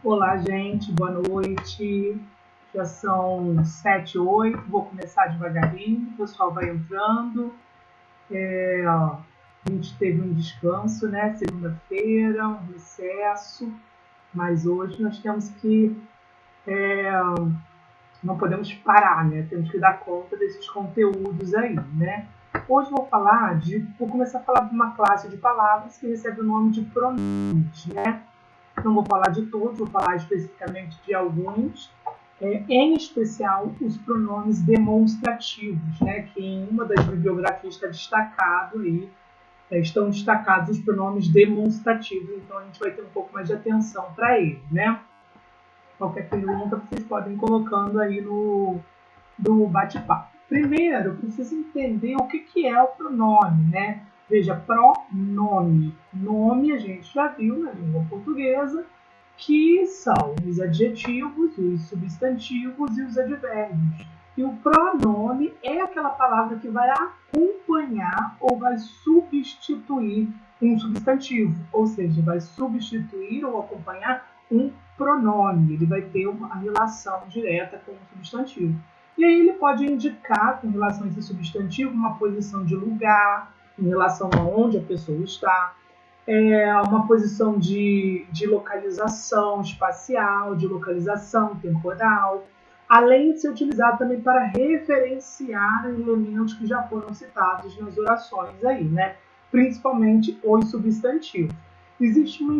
Olá, gente, boa noite. Já são 7, 8. Vou começar devagarinho, o pessoal vai entrando. A gente teve um descanso, né? Segunda-feira, um recesso, mas hoje nós temos que. Não podemos parar, né? Temos que dar conta desses conteúdos aí, né? Hoje vou começar a falar de uma classe de palavras que recebe o nome de pronomes, né? Não vou falar de todos, vou falar especificamente de alguns, em especial os pronomes demonstrativos, né, que em uma das bibliografias está destacado aí, estão destacados os pronomes demonstrativos, então a gente vai ter um pouco mais de atenção para ele, né? Qualquer pergunta vocês podem ir colocando aí no bate-papo. Primeiro, precisa entender o que é o pronome, né? Veja, pronome. Nome a gente já viu na língua portuguesa, que são os adjetivos, os substantivos e os advérbios. E o pronome é aquela palavra que vai acompanhar ou vai substituir um substantivo, ou seja, vai substituir ou acompanhar um pronome. Ele vai ter uma relação direta com o substantivo. E aí ele pode indicar, com relação a esse substantivo, uma posição de lugar, em relação a onde a pessoa está, uma posição de localização espacial, de localização temporal, além de ser utilizado também para referenciar elementos que já foram citados nas orações aí, né? Principalmente os substantivos. Existe uma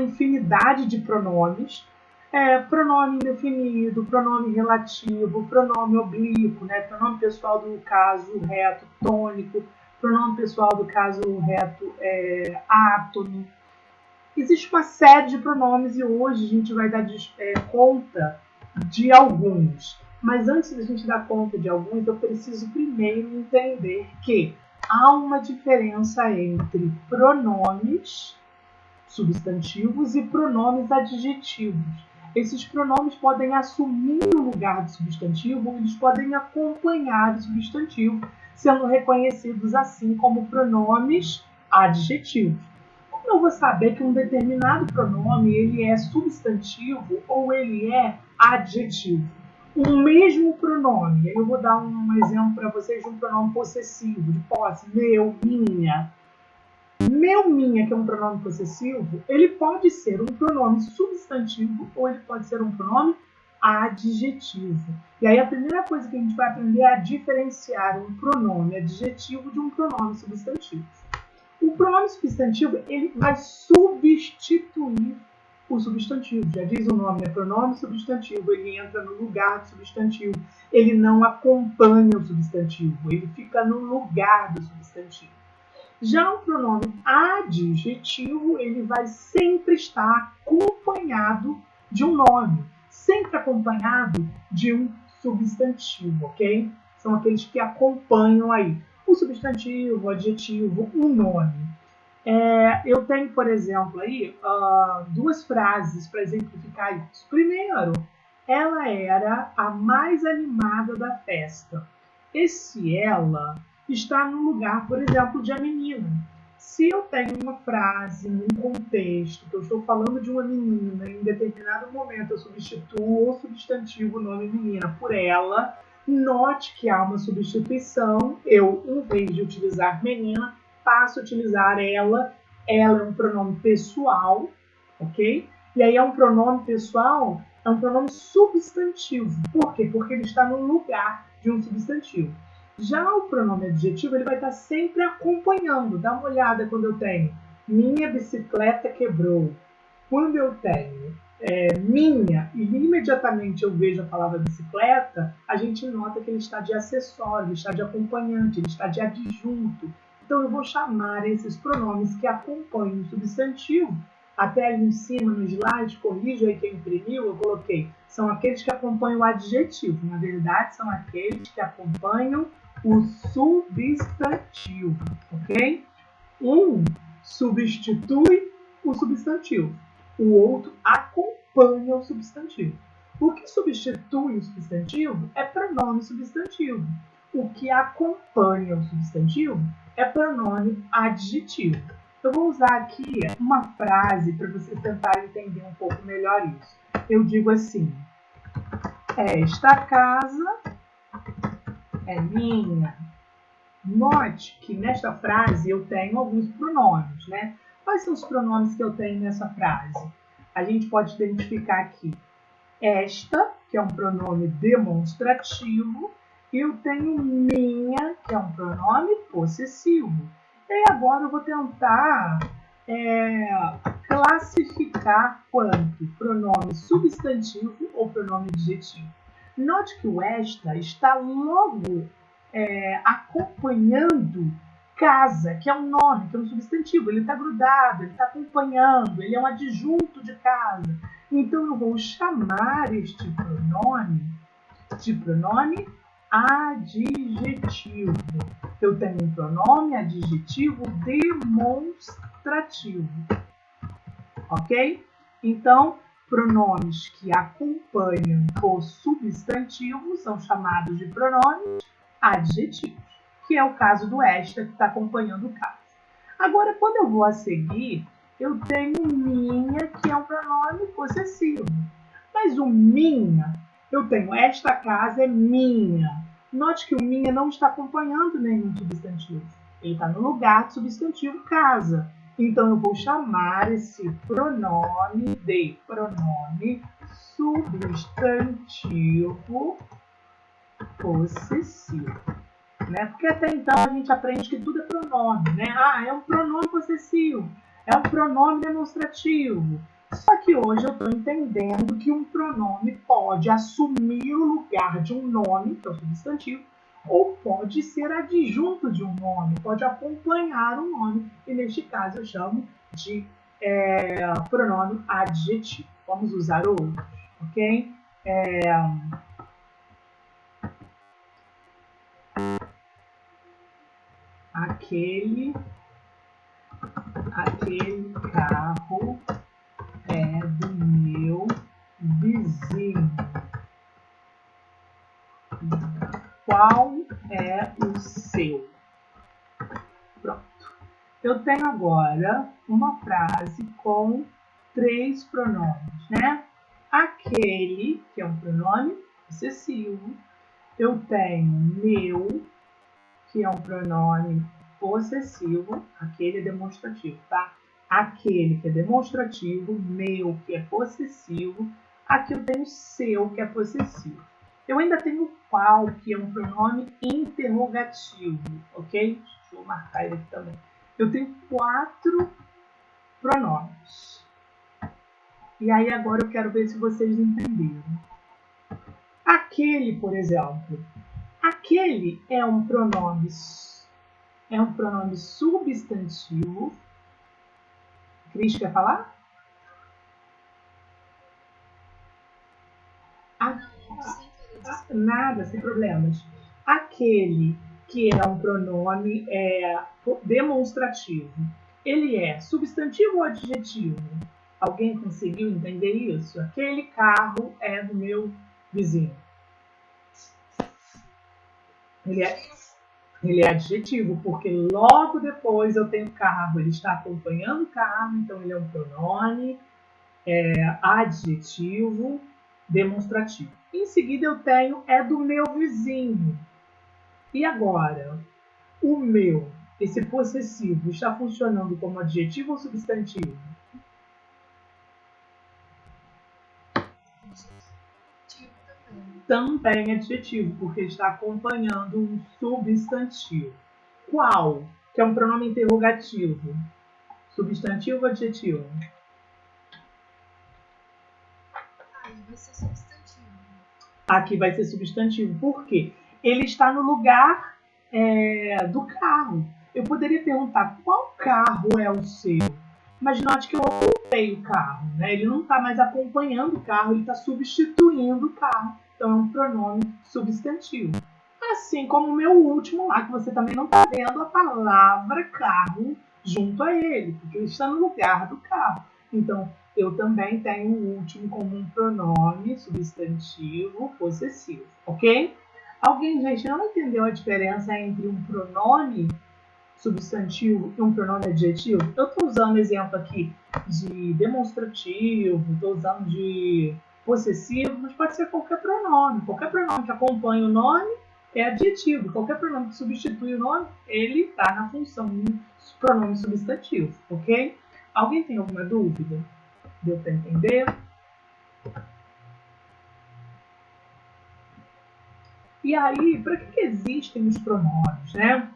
infinidade de pronomes, pronome indefinido, pronome relativo, pronome oblíquo, né? Pronome pessoal do caso reto tônico, pronome pessoal do caso reto átono. Existe uma série de pronomes e hoje a gente vai dar conta de alguns. Mas antes da gente dar conta de alguns, eu preciso primeiro entender que há uma diferença entre pronomes substantivos e pronomes adjetivos. Esses pronomes podem assumir o lugar do substantivo, eles podem acompanhar o substantivo, sendo reconhecidos assim como pronomes adjetivos. Como eu vou saber que um determinado pronome ele é substantivo ou ele é adjetivo? O mesmo pronome, eu vou dar um exemplo para vocês de um pronome possessivo, de posse, meu, minha. Meu, minha, que é um pronome possessivo, ele pode ser um pronome substantivo ou ele pode ser um pronome adjetivo. E aí a primeira coisa que a gente vai aprender é a diferenciar um pronome adjetivo de um pronome substantivo. O pronome substantivo ele vai substituir o substantivo. Já diz o nome, é pronome substantivo, ele entra no lugar do substantivo. Ele não acompanha o substantivo, ele fica no lugar do substantivo. Já o pronome adjetivo, ele vai sempre estar acompanhado de um nome, sempre acompanhado de um substantivo, ok? São aqueles que acompanham aí o substantivo, o adjetivo, o nome. Eu tenho, por exemplo, aí duas frases para exemplificar isso. Primeiro, ela era a mais animada da festa. Esse ela está no lugar, por exemplo, de a menina. Se eu tenho uma frase, num contexto, que eu estou falando de uma menina, em determinado momento eu substituo o substantivo nome menina por ela, note que há uma substituição, eu, em vez de utilizar menina, passo a utilizar ela. Ela é um pronome pessoal, ok? E aí é um pronome pessoal, é um pronome substantivo. Por quê? Porque ele está no lugar de um substantivo. Já o pronome adjetivo, ele vai estar sempre acompanhando. Dá uma olhada quando eu tenho minha bicicleta quebrou. Quando eu tenho minha e imediatamente eu vejo a palavra bicicleta, a gente nota que ele está de acessório, ele está de acompanhante, ele está de adjunto. Então eu vou chamar esses pronomes que acompanham o substantivo. Até ali em cima no slide, corrija aí quem imprimiu, eu coloquei. São aqueles que acompanham o adjetivo. Na verdade, são aqueles que acompanham o substantivo, ok? Um substitui o substantivo, o outro acompanha o substantivo. O que substitui o substantivo é pronome substantivo. O que acompanha o substantivo é pronome adjetivo. Eu vou usar aqui uma frase para vocês tentarem entender um pouco melhor isso. Eu digo assim: esta casa é minha. Note que nesta frase eu tenho alguns pronomes, né? Quais são os pronomes que eu tenho nessa frase? A gente pode identificar aqui esta, que é um pronome demonstrativo, e eu tenho minha, que é um pronome possessivo. E agora eu vou tentar classificar quanto pronome substantivo ou pronome adjetivo. Note que o esta está logo acompanhando casa, que é um nome, que é um substantivo. Ele está grudado, ele está acompanhando, ele é um adjunto de casa. Então, eu vou chamar este pronome de pronome adjetivo. Eu tenho um pronome adjetivo demonstrativo. Ok? Então, pronomes que acompanham o substantivo são chamados de pronomes adjetivos, que é o caso do esta, que está acompanhando o caso. Agora, quando eu vou a seguir, eu tenho minha, que é um pronome possessivo. Mas o minha, eu tenho esta casa é minha. Note que o minha não está acompanhando nenhum substantivo. Ele está no lugar do substantivo casa. Então, eu vou chamar esse pronome de pronome substantivo possessivo. Né? Porque até então a gente aprende que tudo é pronome. Né? É um pronome possessivo, é um pronome demonstrativo. Só que hoje eu estou entendendo que um pronome pode assumir o lugar de um nome, que é o substantivo, ou pode ser adjunto de um nome, pode acompanhar um nome. E neste caso eu chamo de pronome adjetivo. Vamos usar outros, ok? Aquele carro é do meu vizinho. Qual é o seu? Pronto. Eu tenho agora uma frase com 3 pronomes, né? Aquele, que é um pronome possessivo. Eu tenho meu, que é um pronome possessivo. Aquele é demonstrativo, tá? Aquele, que é demonstrativo. Meu, que é possessivo. Aqui eu tenho seu, que é possessivo. Eu ainda tenho qual, que é um pronome interrogativo, ok? Deixa eu marcar ele aqui também. Eu tenho 4 pronomes. E aí agora eu quero ver se vocês entenderam. Aquele, por exemplo. Aquele é um pronome substantivo. Cris, quer falar? Nada, sem problemas. Aquele que é um pronome demonstrativo, ele é substantivo ou adjetivo? Alguém conseguiu entender isso? Aquele carro é do meu vizinho. Ele é adjetivo, porque logo depois eu tenho carro. Ele está acompanhando o carro, então ele é um pronome adjetivo demonstrativo. Em seguida eu tenho é do meu vizinho. E agora? O meu, esse possessivo, está funcionando como adjetivo ou substantivo? Também adjetivo, porque está acompanhando um substantivo. Qual? Que é um pronome interrogativo. Substantivo ou adjetivo? Vai ser substantivo. Aqui vai ser substantivo. Por quê? Ele está no lugar do carro. Eu poderia perguntar qual carro é o seu? Mas note que eu ocupei o carro. Né? Ele não está mais acompanhando o carro, ele está substituindo o carro. Então é um pronome substantivo. Assim como o meu último lá, que você também não está vendo a palavra carro junto a ele, porque ele está no lugar do carro. Então, eu também tenho o último como um pronome substantivo possessivo, ok? Alguém, gente, não entendeu a diferença entre um pronome substantivo e um pronome adjetivo? Eu estou usando exemplo aqui de demonstrativo, estou usando de possessivo, mas pode ser qualquer pronome. Qualquer pronome que acompanha o nome é adjetivo. Qualquer pronome que substitui o nome, ele está na função de pronome substantivo, ok? Alguém tem alguma dúvida? Deu para entender? E aí, para que existem os pronomes, né?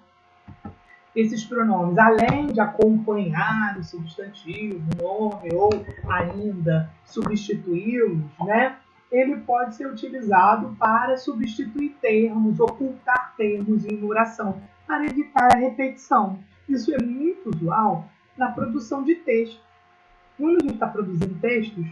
Esses pronomes, além de acompanhar o substantivo, o nome, ou ainda substituí-los, né? Ele pode ser utilizado para substituir termos, ocultar termos em uma oração, para evitar a repetição. Isso é muito usual na produção de textos. Quando a gente está produzindo textos,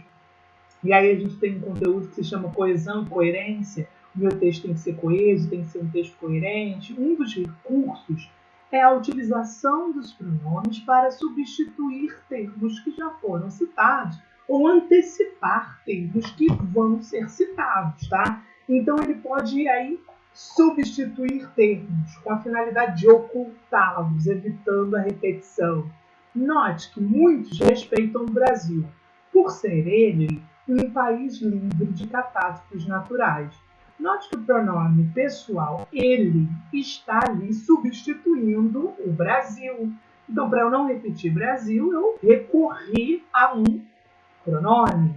e aí a gente tem um conteúdo que se chama coesão e coerência, o meu texto tem que ser coeso, tem que ser um texto coerente. Um dos recursos é a utilização dos pronomes para substituir termos que já foram citados ou antecipar termos que vão ser citados, tá? Então ele pode aí substituir termos com a finalidade de ocultá-los, evitando a repetição. Note que muitos respeitam o Brasil, por ser ele um país livre de catástrofes naturais. Note que o pronome pessoal, ele, está ali substituindo o Brasil. Então, para eu não repetir Brasil, eu recorri a um pronome.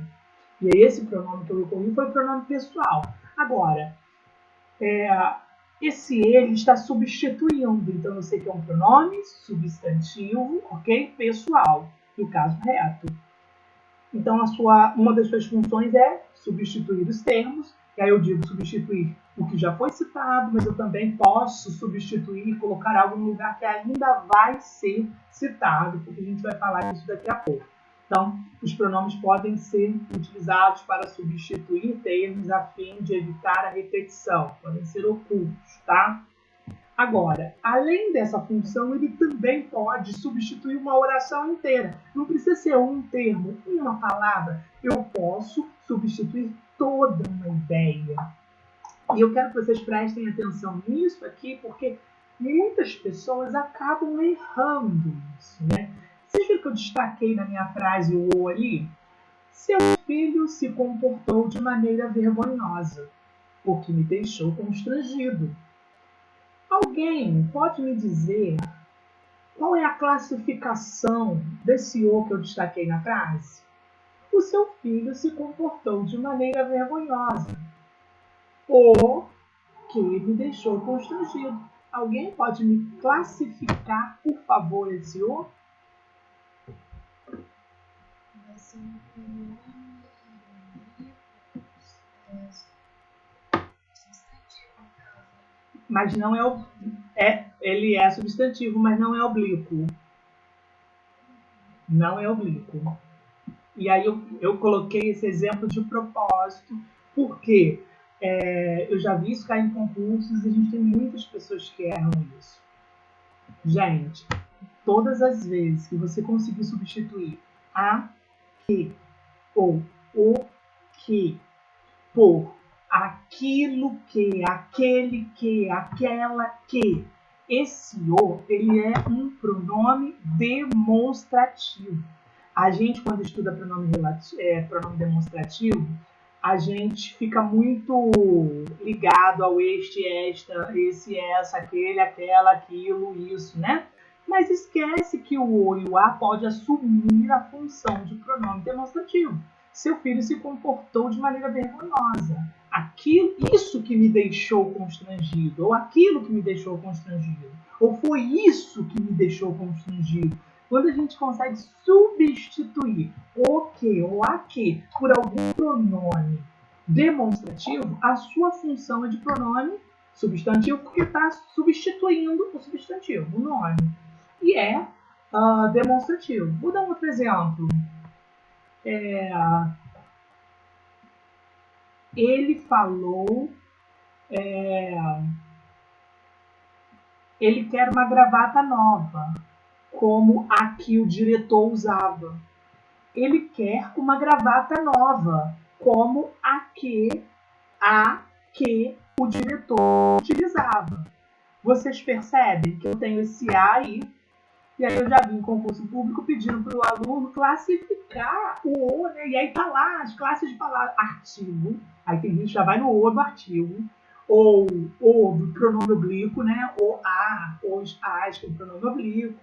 E aí, esse pronome que eu recorri foi o pronome pessoal. Agora, esse ele está substituindo. Então, eu sei que é um pronome substantivo, ok? Pessoal, no caso reto. Então, uma das suas funções é substituir os termos. E aí eu digo substituir o que já foi citado, mas eu também posso substituir e colocar algo no lugar que ainda vai ser citado, porque a gente vai falar disso daqui a pouco. Então, os pronomes podem ser utilizados para substituir termos a fim de evitar a repetição. Podem ser ocultos, tá? Agora, além dessa função, ele também pode substituir uma oração inteira. Não precisa ser um termo, uma palavra. Eu posso substituir toda uma ideia. E eu quero que vocês prestem atenção nisso aqui, porque muitas pessoas acabam errando isso, né? Vocês viram que eu destaquei na minha frase o ali? Seu filho se comportou de maneira vergonhosa, o que me deixou constrangido. Alguém pode me dizer qual é a classificação desse o que eu destaquei na frase? O seu filho se comportou de maneira vergonhosa. O que me deixou constrangido. Alguém pode me classificar, por favor, esse o? Vai ser um pronome substantivo, no caso. Mas não ele é substantivo, mas não é oblíquo. Não é oblíquo. E aí eu coloquei esse exemplo de propósito, porque eu já vi isso cair em concursos e a gente tem muitas pessoas que erram isso. Gente, todas as vezes que você conseguir substituir a, que ou o que por aquilo que, aquele que, aquela que, esse o, ele é um pronome demonstrativo. A gente, quando estuda pronome demonstrativo, a gente fica muito ligado ao este, esta, esse, essa, aquele, aquela, aquilo, isso, né? Mas esquece que o o e o a pode assumir a função de pronome demonstrativo. Seu filho se comportou de maneira vergonhosa. Isso que me deixou constrangido, ou aquilo que me deixou constrangido, ou foi isso que me deixou constrangido. Quando a gente consegue substituir o que ou a que por algum pronome demonstrativo, a sua função é de pronome substantivo, porque está substituindo o substantivo, o nome. E é demonstrativo. Vou dar um outro exemplo. Ele falou, ele quer uma gravata nova, como a que o diretor usava. Ele quer uma gravata nova, como a que o diretor utilizava. Vocês percebem que eu tenho esse A aí, e aí eu já vi em concurso público pedindo para o aluno classificar o O, né? E aí tá lá as classes de palavra, artigo, aí tem gente que já vai no O do artigo, ou do pronome oblíquo, né? Ou A, ou os As, que é o pronome oblíquo,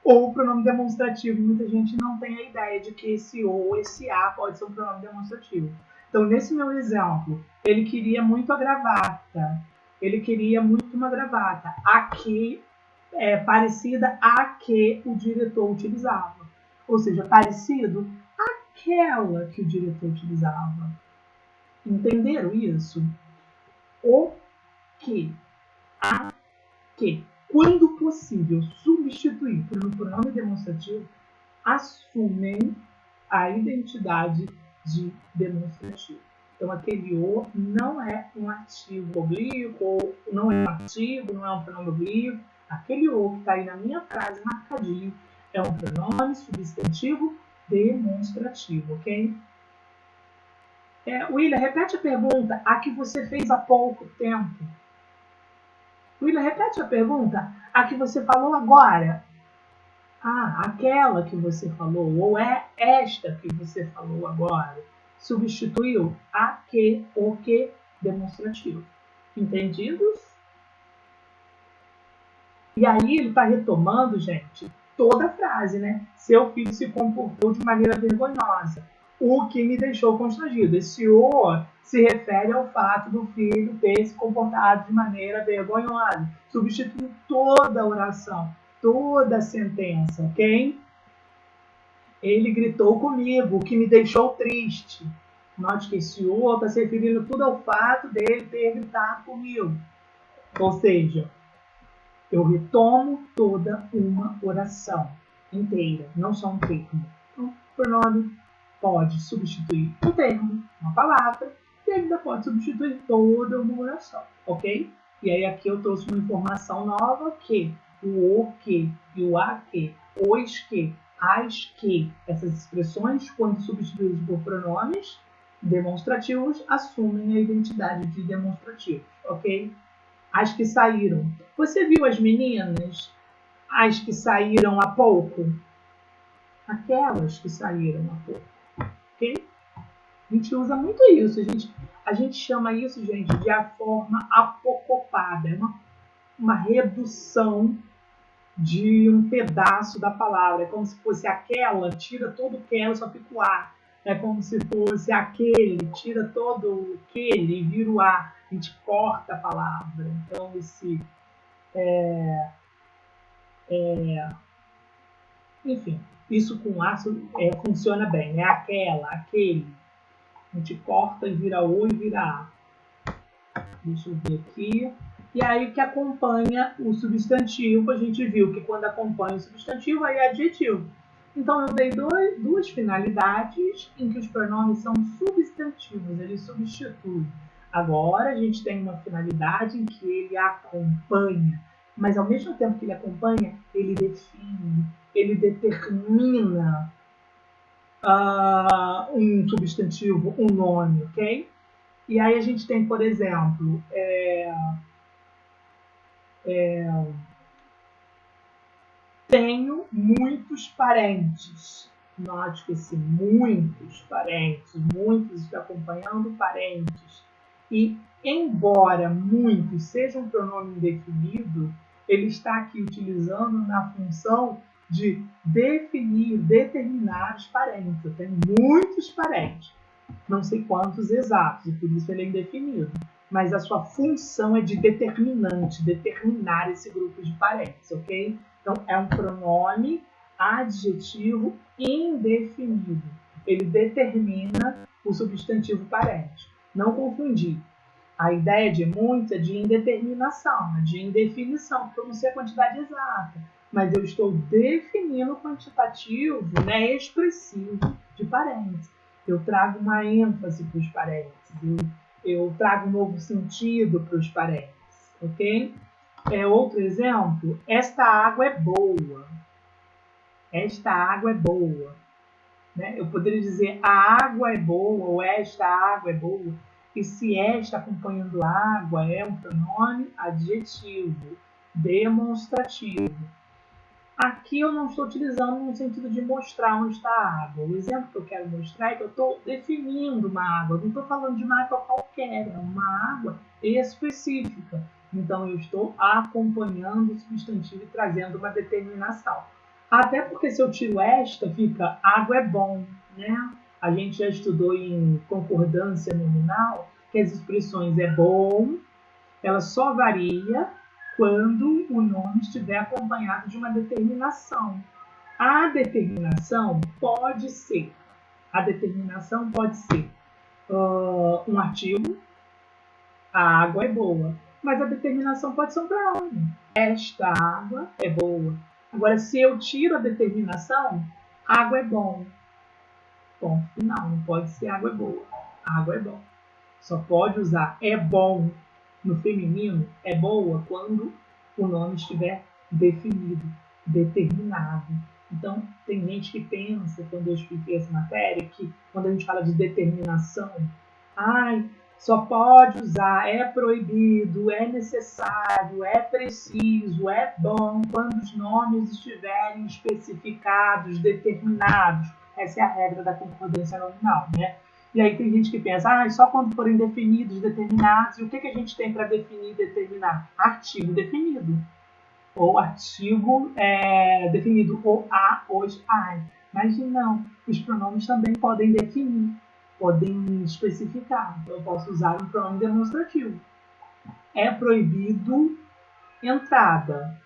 ou o pronome demonstrativo. Muita gente não tem a ideia de que esse O, esse A pode ser um pronome demonstrativo. Então, nesse meu exemplo, ele queria muito a gravata. Ele queria muito uma gravata. Aqui parecida a que o diretor utilizava. Ou seja, parecido àquela que o diretor utilizava. Entenderam isso? O que, a que, quando possível, substituir por um pronome demonstrativo, assumem a identidade de demonstrativo. Então, aquele o não é um artigo oblíquo, ou não é um artigo, não é um pronome oblíquo. Aquele o que está aí na minha frase marcadinho é um pronome substantivo demonstrativo, ok? William, repete a pergunta, a que você fez há pouco tempo. William, repete a pergunta, a que você falou agora. Ah, aquela que você falou, ou é esta que você falou agora. Substituiu a que, o que demonstrativo. Entendidos? E aí ele está retomando, gente, toda a frase, né? Seu filho se comportou de maneira vergonhosa, o que me deixou constrangido. Esse o se refere ao fato do filho ter se comportado de maneira vergonhosa. Substitui toda a oração, toda a sentença, ok? Ele gritou comigo, o que me deixou triste. Note que esse o está se referindo tudo ao fato dele ter gritado comigo. Ou seja, eu retomo toda uma oração inteira, não só um termo. Então, o pronome pode substituir um termo, uma palavra, e ainda pode substituir toda uma oração, ok? E aí aqui eu trouxe uma informação nova que o que e o a que, os que, as que, essas expressões, quando substituídas por pronomes demonstrativos, assumem a identidade de demonstrativos, ok? As que saíram. Você viu as meninas? As que saíram há pouco? Aquelas que saíram há pouco. Ok? A gente usa muito isso. A gente chama isso, gente, de a forma apocopada. É uma redução de um pedaço da palavra. É como se fosse aquela, tira todo o que ela, só fica o a. É como se fosse aquele, tira todo o aquele e vira o a. A gente corta a palavra. Então, esse enfim, isso com a funciona bem, né? Aquela, aquele. A gente corta e vira o e vira a. Deixa eu ver aqui. E aí o que acompanha o substantivo, a gente viu que quando acompanha o substantivo, aí é adjetivo. Então eu dei duas finalidades em que os pronomes são substantivos, eles substituem. Agora a gente tem uma finalidade em que ele acompanha, mas ao mesmo tempo que ele acompanha, ele define, ele determina um substantivo, um nome, ok? E aí a gente tem, por exemplo, tenho muitos parentes. Note que esse muitos está acompanhando parentes. E, embora muitos seja um pronome indefinido, ele está aqui utilizando na função de definir, determinar os parentes. Eu tenho muitos parentes, não sei quantos exatos, e por isso ele é indefinido. Mas a sua função é de determinante, determinar esse grupo de parentes, ok? Então, é um pronome adjetivo indefinido. Ele determina o substantivo parente. Não confundir. A ideia de muito é de indeterminação, de indefinição, porque eu não sei a quantidade exata, mas eu estou definindo o quantitativo, né, expressivo de parentes. Eu trago uma ênfase para os parentes, eu trago um novo sentido para os parentes, ok? Outro exemplo, esta água é boa. Esta água é boa. Né? Eu poderia dizer a água é boa ou esta água é boa. E se esta acompanhando água é um pronome adjetivo. demonstrativo. Aqui eu não estou utilizando no sentido de mostrar onde está a água. O exemplo que eu quero mostrar é que eu estou definindo uma água. Eu não estou falando de uma água qualquer, é uma água específica. Então eu estou acompanhando o substantivo e trazendo uma determinação. Até porque se eu tiro esta, fica água é bom, né? A gente já estudou em concordância nominal que as expressões é bom, ela só varia quando o nome estiver acompanhado de uma determinação. A determinação pode ser um artigo, a água é boa, mas a determinação pode ser um pronome. Esta água é boa. Agora, se eu tiro a determinação, água é bom. Ponto final, não pode ser água é boa. Água é bom. Só pode usar é bom no feminino, é boa, quando o nome estiver definido, determinado. Então, tem gente que pensa, quando eu expliquei essa matéria, que quando a gente fala de determinação, só pode usar, é proibido, é necessário, é preciso, é bom, quando os nomes estiverem especificados, determinados. Essa é a regra da concordância nominal, né? E aí tem gente que pensa, só quando forem definidos, determinados. E o que a gente tem para definir e determinar? Artigo definido. Ou artigo definido, ou a, os, ai. Mas não, os pronomes também podem definir, podem especificar. Então eu posso usar um pronome demonstrativo. É proibido entrada.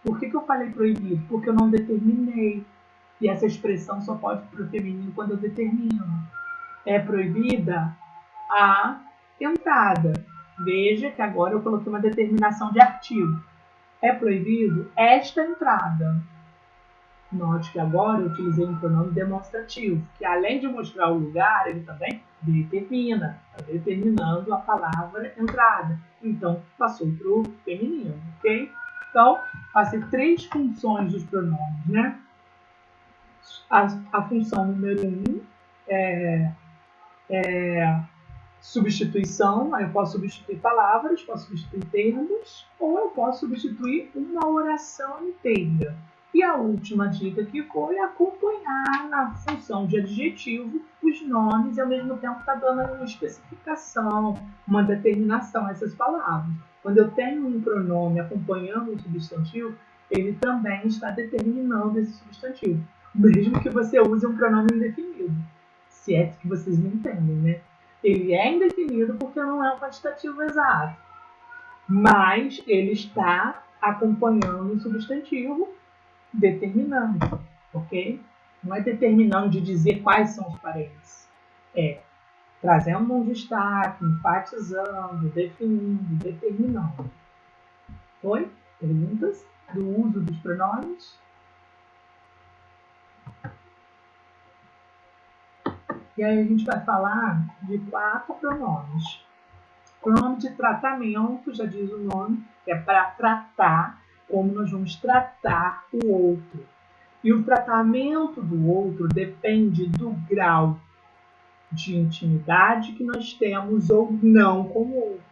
Por que eu falei proibido? Porque eu não determinei. E essa expressão só pode ir para o feminino quando eu determino. É proibida a entrada. Veja que agora eu coloquei uma determinação de artigo. É proibido esta entrada. Note que agora eu utilizei um pronome demonstrativo, que além de mostrar o lugar, ele também determina. Está determinando a palavra entrada. Então, passou para o feminino, ok? Então, passei 3 funções dos pronomes, né? A função número 1 é substituição. Eu posso substituir palavras, posso substituir termos, ou eu posso substituir uma oração inteira. E a última dica que foi acompanhar na função de adjetivo os nomes e ao mesmo tempo está dando uma especificação, uma determinação a essas palavras. Quando eu tenho um pronome acompanhando um substantivo, ele também está determinando esse substantivo, mesmo que você use um pronome indefinido. Se é que vocês me entendem, né? Ele é indefinido porque não é um quantitativo exato, mas ele está acompanhando o substantivo, determinando, ok? Não é determinando de dizer quais são os parentes. É trazendo um destaque, enfatizando, definindo, determinando. Oi? Perguntas do uso dos pronomes? E aí a gente vai falar de 4 pronomes. Pronome de tratamento, já diz o nome, é para tratar, como nós vamos tratar o outro. E o tratamento do outro depende do grau de intimidade que nós temos ou não com o outro.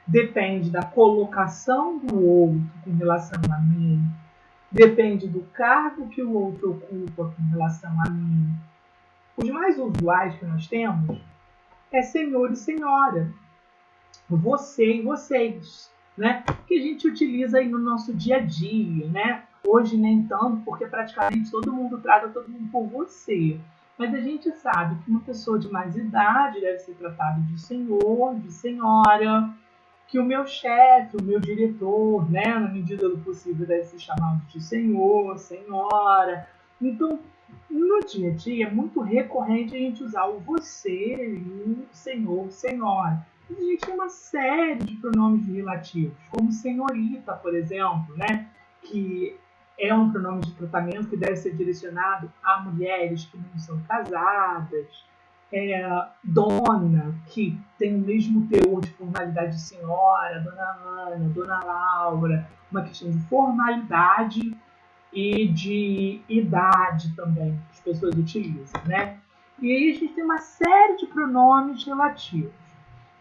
Depende da colocação do outro com relação a mim. Depende do cargo que o outro ocupa com relação a mim. Os mais usuais que nós temos é senhor e senhora, você e vocês, né? Que a gente utiliza aí no nosso dia a dia, né? Hoje nem tanto, porque praticamente todo mundo trata todo mundo por você. Mas a gente sabe que uma pessoa de mais idade deve ser tratada de senhor, de senhora, que o meu chefe, o meu diretor, né, na medida do possível, deve ser chamado de senhor, senhora. Então, no dia a dia, é muito recorrente a gente usar o você e o senhor, senhora. Mas a gente tem uma série de pronomes relativos, como senhorita, por exemplo, né? Que é um pronome de tratamento que deve ser direcionado a mulheres que não são casadas. Dona, que tem o mesmo teor de formalidade de senhora, dona Ana, dona Laura, uma questão de formalidade e de idade também, que as pessoas utilizam, né? E aí a gente tem uma série de pronomes relativos.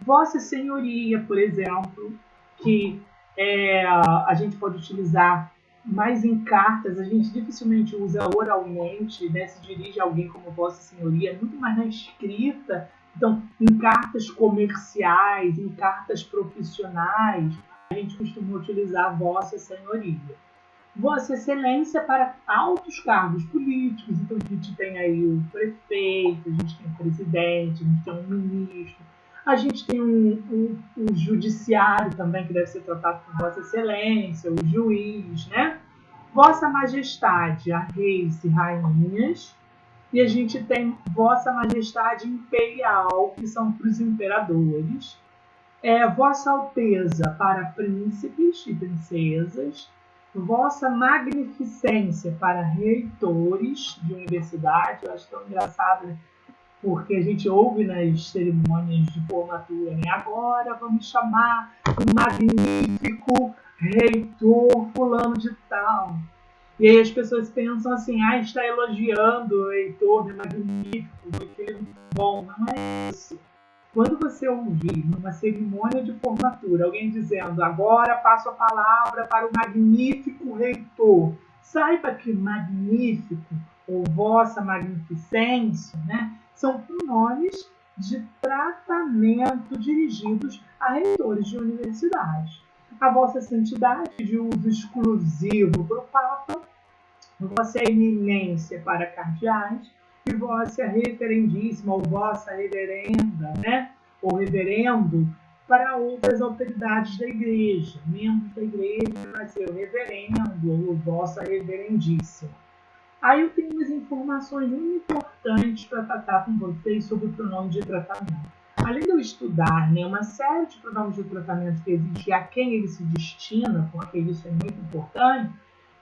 Vossa Senhoria, por exemplo, que A gente pode utilizar mais em cartas, a gente dificilmente usa oralmente, né? Se dirige a alguém como Vossa Senhoria, muito mais na escrita. Então, em cartas comerciais, em cartas profissionais, a gente costuma utilizar Vossa Senhoria. Vossa Excelência para altos cargos políticos, então a gente tem aí o prefeito, a gente tem o presidente, a gente tem um ministro, a gente tem um judiciário também, que deve ser tratado por Vossa Excelência, o juiz, né? Vossa Majestade, a reis e rainhas, e a gente tem Vossa Majestade Imperial, que são para os imperadores, Vossa Alteza para príncipes e princesas, Vossa Magnificência para reitores de universidade. Eu acho tão engraçado, né? Porque a gente ouve nas cerimônias de formatura, né? Agora vamos chamar o magnífico reitor fulano de tal. E aí as pessoas pensam assim, está elogiando o reitor, né? Magnífico, porque ele é muito bom. Não é isso. Quando você ouvir numa cerimônia de formatura alguém dizendo agora passo a palavra para o magnífico reitor, saiba que magnífico ou vossa magnificência, né, são pronomes de tratamento dirigidos a reitores de universidades. A vossa santidade de uso exclusivo para o Papa, vossa eminência para cardeais, e vossa reverendíssima ou vossa reverenda, né? Ou reverendo para outras autoridades da igreja, membros da igreja, vai ser o reverendo ou vossa reverendíssima. Aí eu tenho umas informações muito importantes para tratar com vocês sobre o pronome de tratamento. Além de eu estudar, né, uma série de pronomes de tratamento que existe e a quem ele se destina, porque isso é muito importante,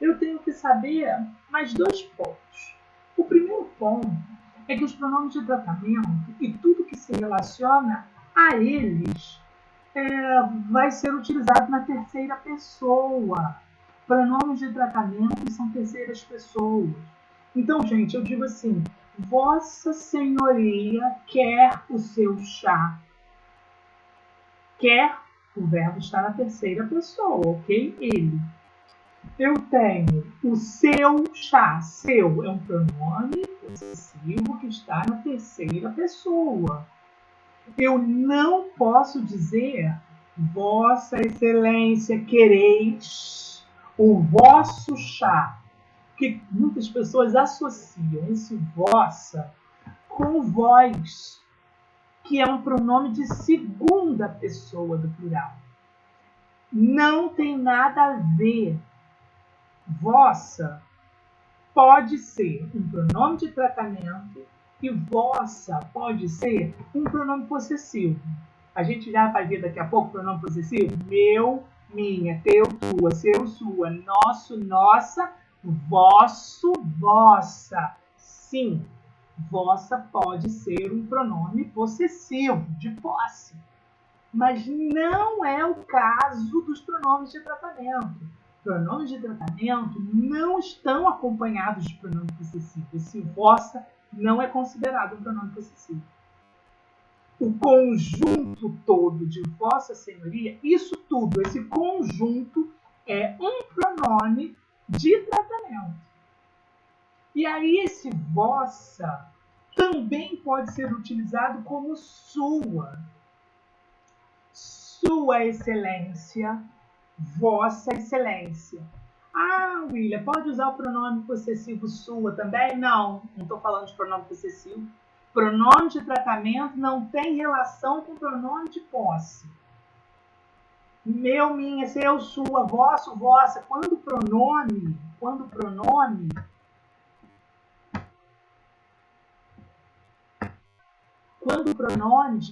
eu tenho que saber mais 2 pontos. O primeiro ponto é que os pronomes de tratamento e tudo que se relaciona a eles vai ser utilizado na terceira pessoa. Pronomes de tratamento são terceiras pessoas. Então, gente, eu digo assim, Vossa Senhoria quer o seu chá. Quer, o verbo está na terceira pessoa, ok? Ele. Eu tenho o seu chá. Seu é um pronome possessivo que está na terceira pessoa. Eu não posso dizer Vossa Excelência quereis o vosso chá, porque muitas pessoas associam esse vossa com vós, que é um pronome de segunda pessoa do plural. Não tem nada a ver. Vossa pode ser um pronome de tratamento e vossa pode ser um pronome possessivo. A gente já vai ver daqui a pouco o pronome possessivo. Meu, minha, teu, tua, seu, sua, nosso, nossa, vosso, vossa. Sim, vossa pode ser um pronome possessivo, de posse. Mas não é o caso dos pronomes de tratamento. Pronomes de tratamento não estão acompanhados de pronome possessivo. Esse vossa não é considerado um pronome possessivo. O conjunto todo de Vossa Senhoria, isso tudo, esse conjunto é um pronome de tratamento. E aí esse vossa também pode ser utilizado como sua. Sua Excelência, Vossa Excelência. William, pode usar o pronome possessivo sua também? Não estou falando de pronome possessivo. Pronome de tratamento não tem relação com pronome de posse. Meu, minha, seu, sua, vosso, vossa. Quando pronomes,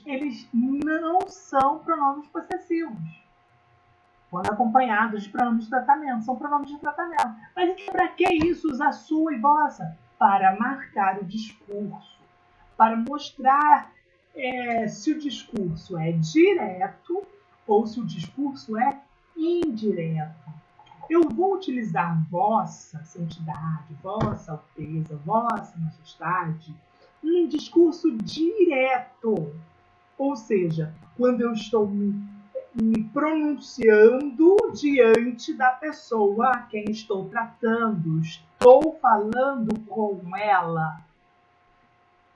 eles não são pronomes possessivos. Quando acompanhados de pronomes de tratamento, são pronomes de tratamento. Mas para que isso usar sua e vossa? Para marcar o discurso, para mostrar se o discurso é direto ou se o discurso é indireto. Eu vou utilizar vossa santidade, vossa alteza, vossa majestade em discurso direto. Ou seja, quando eu estou me me pronunciando diante da pessoa a quem estou tratando. Estou falando com ela.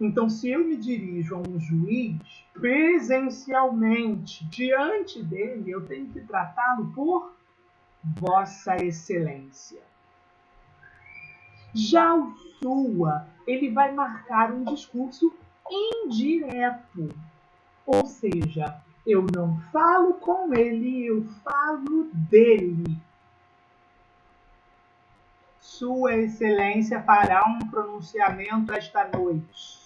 Então, se eu me dirijo a um juiz presencialmente diante dele, eu tenho que tratá-lo por Vossa Excelência. Já o sua, ele vai marcar um discurso indireto. Ou seja, eu não falo com ele, eu falo dele. Sua Excelência fará um pronunciamento esta noite.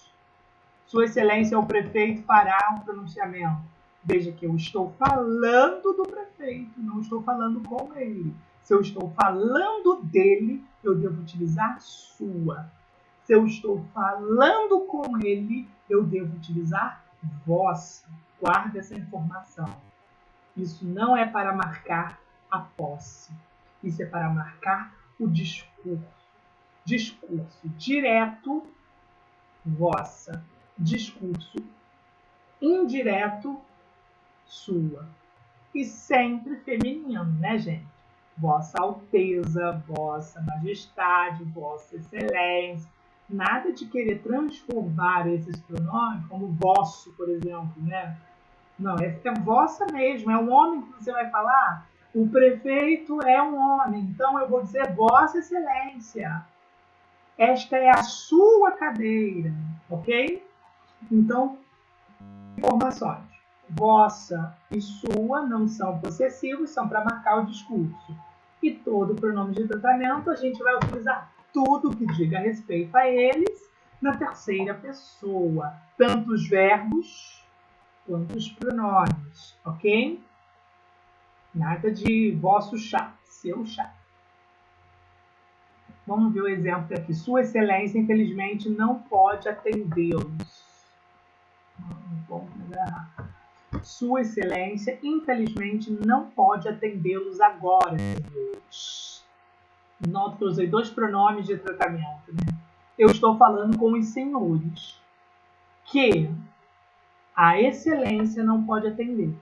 Sua Excelência, o prefeito fará um pronunciamento. Veja que eu estou falando do prefeito, não estou falando com ele. Se eu estou falando dele, eu devo utilizar sua. Se eu estou falando com ele, eu devo utilizar vossa. Guarde essa informação. Isso não é para marcar a posse. Isso é para marcar o discurso. Discurso direto, vossa. Discurso indireto, sua. E sempre feminino, né, gente? Vossa Alteza, Vossa Majestade, Vossa Excelência. Nada de querer transformar esses pronomes como vosso, por exemplo, né? Não, é vossa mesmo, é um homem que você vai falar. O prefeito é um homem, então eu vou dizer Vossa Excelência. Esta é a sua cadeira, ok? Então, informações. Vossa e sua não são possessivos, são para marcar o discurso. E todo pronome de tratamento, a gente vai utilizar tudo que diga respeito a eles na terceira pessoa. Tanto os verbos quanto os pronomes, ok? Nada de vosso chá, seu chá. Vamos ver o exemplo aqui. Sua Excelência, infelizmente, não pode atendê-los. Sua Excelência, infelizmente, não pode atendê-los agora, senhores. Noto que eu usei dois pronomes de tratamento, né? Eu estou falando com os senhores que a Excelência não pode atender.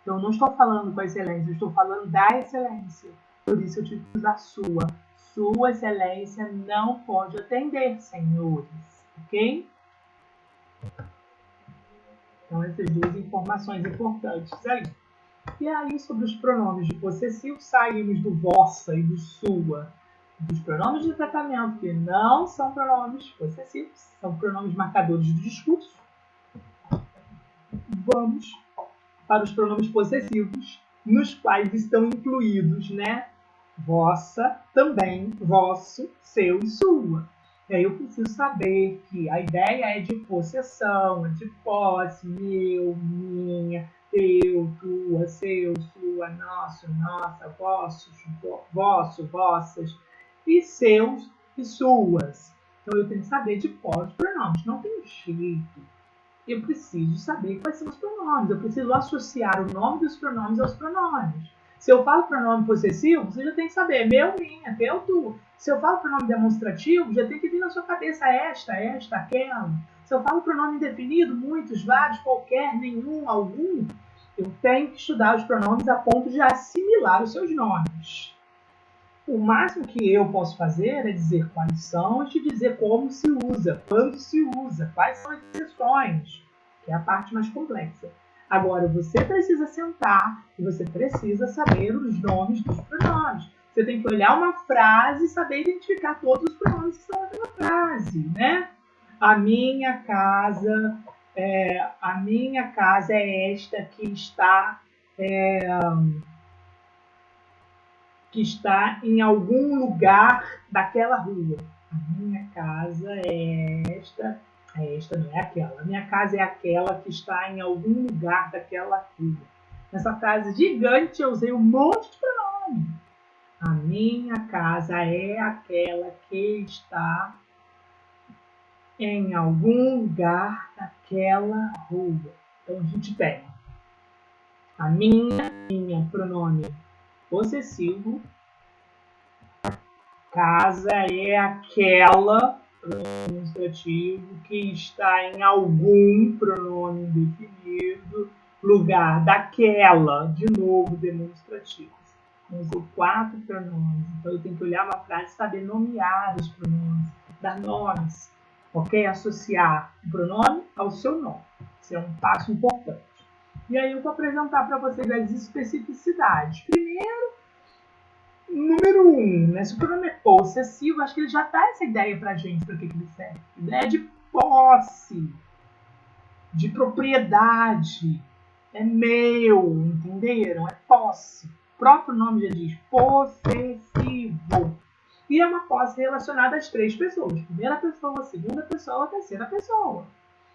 Então, eu não estou falando com a Excelência, eu estou falando da Excelência. Por isso, eu tive que usar sua. Sua Excelência não pode atender, senhores. Ok? Então, essas duas informações importantes aí. E aí, sobre os pronomes de possessivo, saímos do vossa e do sua. Dos pronomes de tratamento, que não são pronomes possessivos, são pronomes marcadores do discurso. Vamos para os pronomes possessivos, nos quais estão incluídos, né? Vossa, também, vosso, seu e sua. E aí eu preciso saber que a ideia é de possessão, é de posse, meu, minha, teu, tua, seu, sua, nosso, nossa, vossos, vosso, vossas, e seus e suas. Então eu tenho que saber de quais pronomes, não tem jeito. Eu preciso saber quais são os pronomes, eu preciso associar o nome dos pronomes aos pronomes. Se eu falo pronome possessivo, você já tem que saber meu, minha, teu, tu. Se eu falo pronome demonstrativo, já tem que vir na sua cabeça esta, aquela. Se eu falo pronome indefinido, muitos, vários, qualquer, nenhum, algum, eu tenho que estudar os pronomes a ponto de assimilar os seus nomes. O máximo que eu posso fazer é dizer quais são e te dizer como se usa, quando se usa, quais são as exceções, que é a parte mais complexa. Agora, você precisa sentar e você precisa saber os nomes dos pronomes. Você tem que olhar uma frase e saber identificar todos os pronomes que estão naquela frase, né? A minha casa é esta que está em algum lugar daquela rua. A minha casa é esta. Esta não é aquela. A minha casa é aquela que está em algum lugar daquela rua. Nessa frase gigante eu usei um monte de pronome. A minha casa é aquela que está em algum lugar daquela rua. Então a gente tem a minha pronome possessivo. Casa é aquela demonstrativo que está em algum pronome definido. lugar daquela, de novo, demonstrativo. Uso 4 pronomes. Então, eu tenho que olhar uma frase e saber nomear os pronomes, dar nomes, ok? Associar o pronome ao seu nome. Isso é um passo importante. E aí eu vou apresentar para vocês as especificidades. Primeiro, número 1, né? Se o pronome é possessivo, acho que ele já dá essa ideia para a gente, para que ele serve. Ideia de posse, de propriedade. É meu, entenderam? É posse. O próprio nome já diz possessivo. E é uma posse relacionada às 3 pessoas. Primeira pessoa, segunda pessoa, terceira pessoa.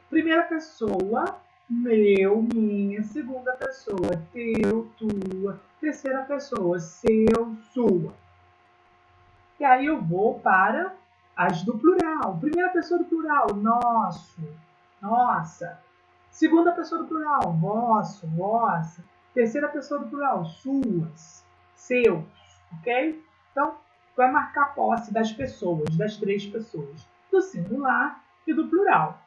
Primeira pessoa, meu, minha. Segunda pessoa, teu, tua. Terceira pessoa, seu, sua. E aí eu vou para as do plural. Primeira pessoa do plural, nosso, nossa. Segunda pessoa do plural, vosso, vossa. Terceira pessoa do plural, suas, seus, ok? Então, vai marcar a posse das pessoas, das 3 pessoas, do singular e do plural.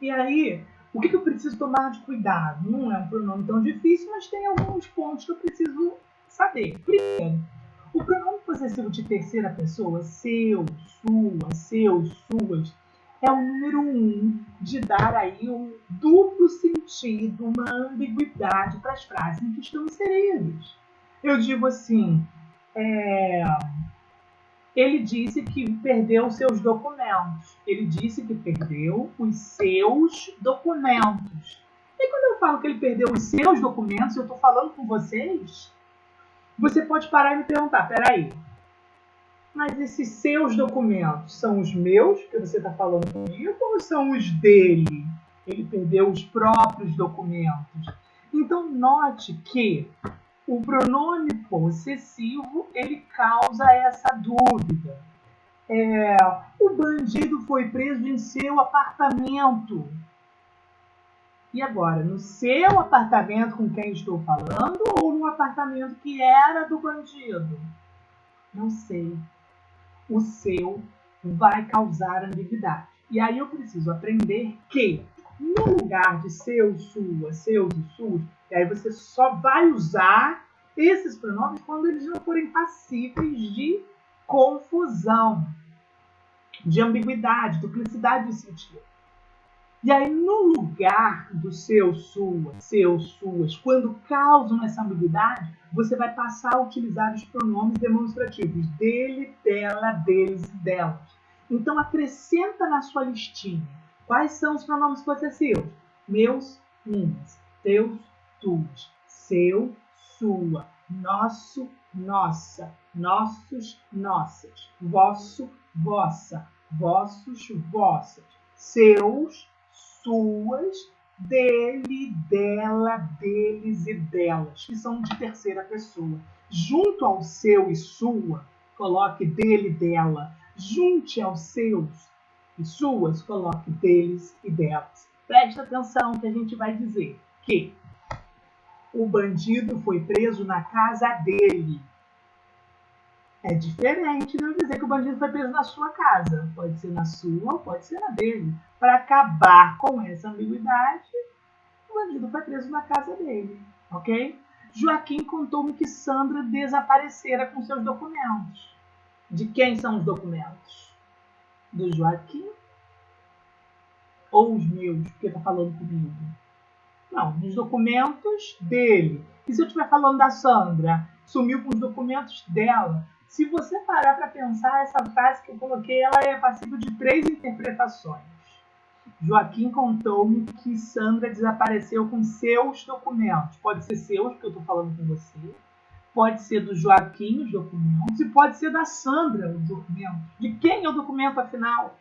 E aí, o que eu preciso tomar de cuidado? Não é um pronome tão difícil, mas tem alguns pontos que eu preciso saber. Primeiro, o pronome possessivo de terceira pessoa, seu, sua, seus, suas, é o número 1 de dar aí um duplo sentido, uma ambiguidade para as frases em que estão inseridas. Eu digo assim, ele disse que perdeu os seus documentos. Ele disse que perdeu os seus documentos. E quando eu falo que ele perdeu os seus documentos, eu estou falando com vocês, você pode parar e me perguntar, peraí, mas esses seus documentos são os meus, que você está falando comigo, ou são os dele? Ele perdeu os próprios documentos. Então, note que o pronome possessivo, ele causa essa dúvida. O bandido foi preso em seu apartamento. E agora, no seu apartamento com quem estou falando ou no apartamento que era do bandido? Não sei. O seu vai causar ambiguidade. E aí eu preciso aprender que no lugar de seu, sua, seus e suas, e aí você só vai usar esses pronomes quando eles não forem passíveis de confusão, de ambiguidade, duplicidade de sentido. E aí, no lugar do seu, sua, seus, suas, quando causam essa ambiguidade, você vai passar a utilizar os pronomes demonstrativos dele, dela, deles e delas. Então, acrescenta na sua listinha. Quais são os pronomes possessivos? Meus, minhas. Teus, tuas. Seu, sua. Nosso, nossa. Nossos, nossas. Vosso, vossa. Vossos, vossas. Seus, suas, dele, dela, deles e delas, que são de terceira pessoa. Junto ao seu e sua, coloque dele, dela. Junte aos seus e suas, coloque deles e delas. Presta atenção que a gente vai dizer que o bandido foi preso na casa dele. É diferente de eu dizer que o bandido foi preso na sua casa. Pode ser na sua ou pode ser na dele. Para acabar com essa ambiguidade, o bandido foi preso na casa dele. Ok? Joaquim contou-me que Sandra desaparecera com seus documentos. De quem são os documentos? Do Joaquim? Ou os meus, porque está falando comigo? Não, dos documentos dele. E se eu estiver falando da Sandra, sumiu com os documentos dela? Se você parar para pensar, essa frase que eu coloquei, ela é passível de 3 interpretações. Joaquim contou-me que Sandra desapareceu com seus documentos. Pode ser seus, porque eu estou falando com você. Pode ser do Joaquim, os documentos. E pode ser da Sandra, os documentos. De quem é o documento, afinal?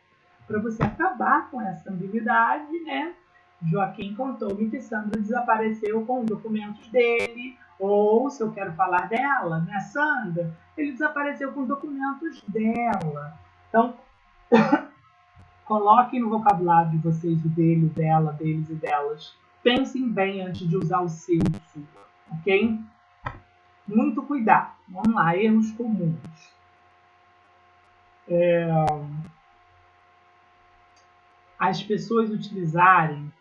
Para você acabar com essa ambiguidade, né? Joaquim contou-me que Sandra desapareceu com os documentos dele. Ou, se eu quero falar dela, né, Sandra, ele desapareceu com os documentos dela. Então, coloquem no vocabulário de vocês o dele, o dela, deles e delas. Pensem bem antes de usar o seu, sua, ok? Muito cuidado. Vamos lá, erros comuns. As pessoas utilizarem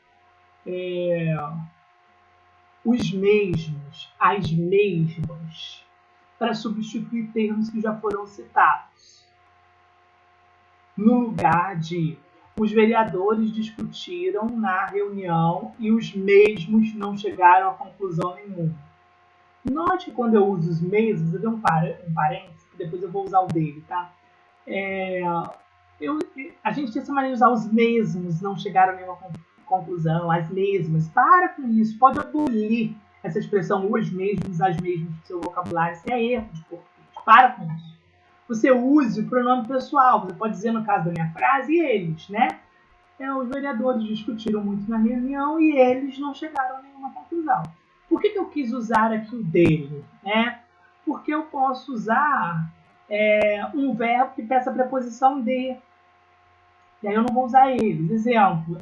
os mesmos, as mesmas, para substituir termos que já foram citados. No lugar de os vereadores discutiram na reunião e os mesmos não chegaram a conclusão nenhuma. Note que quando eu uso os mesmos, eu dei um parênteses, que depois eu vou usar o dele, tá? A gente tem essa maneira de usar os mesmos, não chegaram a nenhuma conclusão, as mesmas. Para com isso, pode abolir essa expressão os mesmos, as mesmas do seu vocabulário. Isso é erro de português. Para com isso. Você use o pronome pessoal. Você pode dizer, no caso da minha frase, eles, né? Os vereadores discutiram muito na reunião e eles não chegaram a nenhuma conclusão. Por que eu quis usar aqui o dele? Né? Porque eu posso usar um verbo que peça a preposição de. E aí eu não vou usar eles. Exemplo,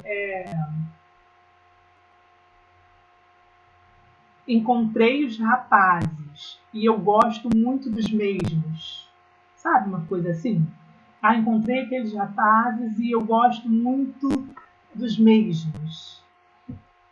encontrei os rapazes e eu gosto muito dos mesmos. Sabe uma coisa assim? Encontrei aqueles rapazes e eu gosto muito dos mesmos.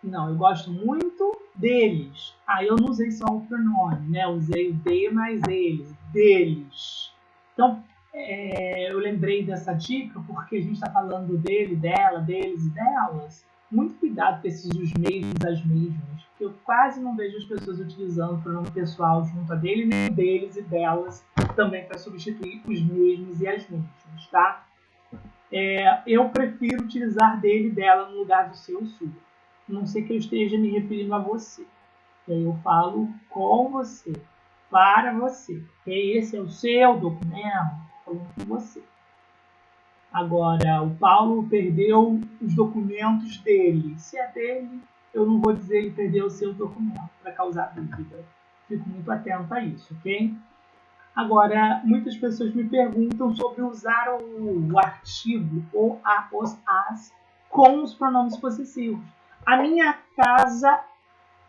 Não, eu gosto muito deles. Eu não usei só o pronome, né? Eu usei o de mais eles, deles. Então, eu lembrei dessa dica porque a gente está falando dele, dela, deles e delas. Muito cuidado com esses os mesmos, as mesmas, porque eu quase não vejo as pessoas utilizando o pronome pessoal junto a dele, nem deles e delas, também para substituir os mesmos e as mesmas, tá? Eu prefiro utilizar dele e dela no lugar do seu, sua. Não sei que eu esteja me referindo a você. E aí eu falo com você, para você. E esse é o seu documento, falando com você. Agora, o Paulo perdeu os documentos dele. Se é dele, eu não vou dizer ele perdeu o seu documento, para causar dúvida. Fico muito atenta a isso, ok? Agora, muitas pessoas me perguntam sobre usar o artigo ou os as com os pronomes possessivos. A minha casa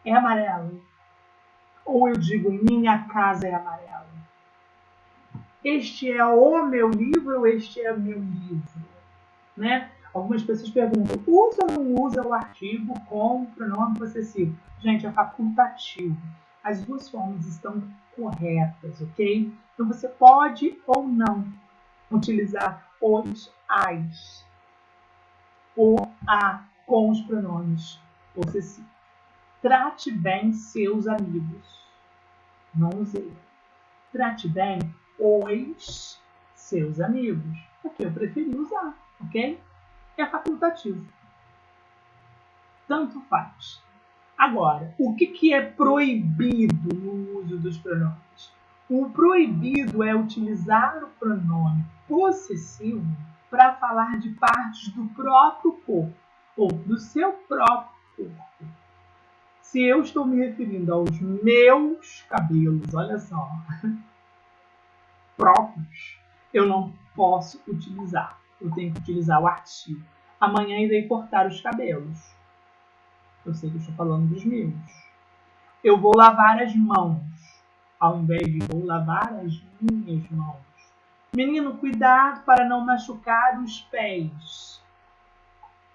é amarela. Ou eu digo, minha casa é amarela. Este é o meu livro ou este é o meu livro? Né? Algumas pessoas perguntam, usa ou não usa o artigo com o pronome possessivo? Gente, é facultativo. As duas formas estão corretas, ok? Então você pode ou não utilizar os, as, o, a com os pronomes possessivos. Trate bem seus amigos. Não usei. Trate bem os seus amigos. Aqui eu preferi usar, ok? É facultativo. Tanto faz. Agora, o que é proibido no uso dos pronomes? O proibido é utilizar o pronome possessivo para falar de partes do próprio corpo ou do seu próprio corpo. Se eu estou me referindo aos meus cabelos, olha só, próprios, eu não posso utilizar. Eu tenho que utilizar o artigo. Amanhã irei cortar os cabelos. Eu sei que eu estou falando dos meus. Eu vou lavar as mãos, ao invés de vou lavar as minhas mãos. Menino, cuidado para não machucar os pés.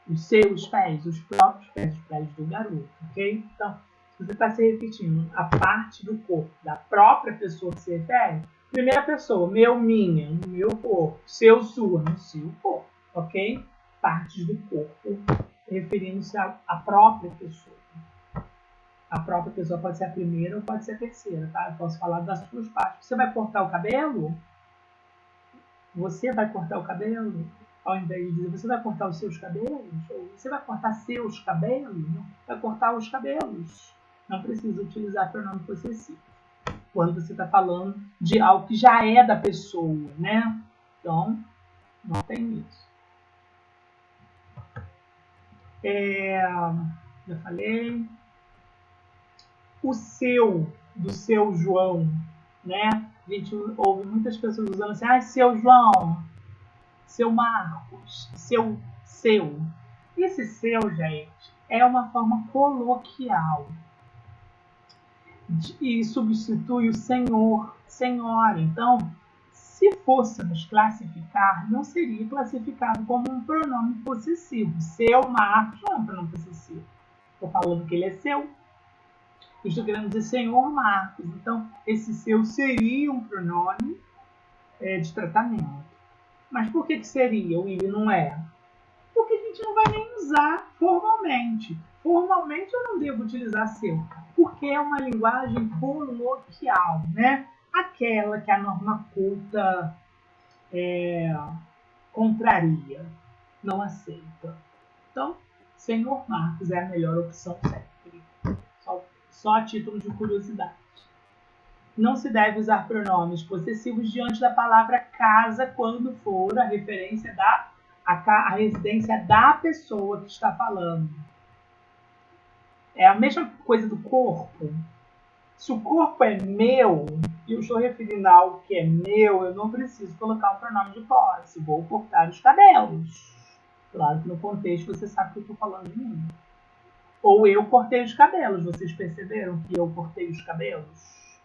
Os seus pés, os próprios pés, os pés do garoto, ok? Então, se você está se repetindo a parte do corpo da própria pessoa que se refere, primeira pessoa, meu, minha, no meu corpo, seu, sua, no seu corpo, ok? Partes do corpo, referindo-se à própria pessoa. A própria pessoa pode ser a primeira ou pode ser a terceira, tá? Eu posso falar das suas partes. Você vai cortar o cabelo? Você vai cortar o cabelo? Ao invés de dizer, você vai cortar os seus cabelos? Ou você vai cortar seus cabelos? Não, vai cortar os cabelos. Não precisa utilizar pronome possessivo. Quando você está falando de algo que já é da pessoa, né? Então, não tem isso. Já falei. O seu, do seu João, né? A gente ouve muitas pessoas usando assim, seu João, seu Marcos, seu. Esse seu, gente, é uma forma coloquial e substitui o senhor, senhora. Então, se fôssemos classificar, não seria classificado como um pronome possessivo. Seu Marcos não é um pronome possessivo. Estou falando que ele é seu. Eu estou querendo dizer senhor Marcos. Então, esse seu seria um pronome de tratamento. Mas por que seria o ele não é? Porque a gente não vai nem usar formalmente. Formalmente eu não devo utilizar seu, porque é uma linguagem coloquial, né? Aquela que a norma culta contraria, não aceita. Então, senhor Marcos é a melhor opção sempre. Só a título de curiosidade. Não se deve usar pronomes possessivos diante da palavra casa quando for a referência a residência da pessoa que está falando. É a mesma coisa do corpo. Se o corpo é meu, e eu estou referindo a algo que é meu, eu não preciso colocar um pronome de posse. Vou cortar os cabelos. Claro que no contexto você sabe que eu estou falando de mim. Ou eu cortei os cabelos. Vocês perceberam que eu cortei os cabelos?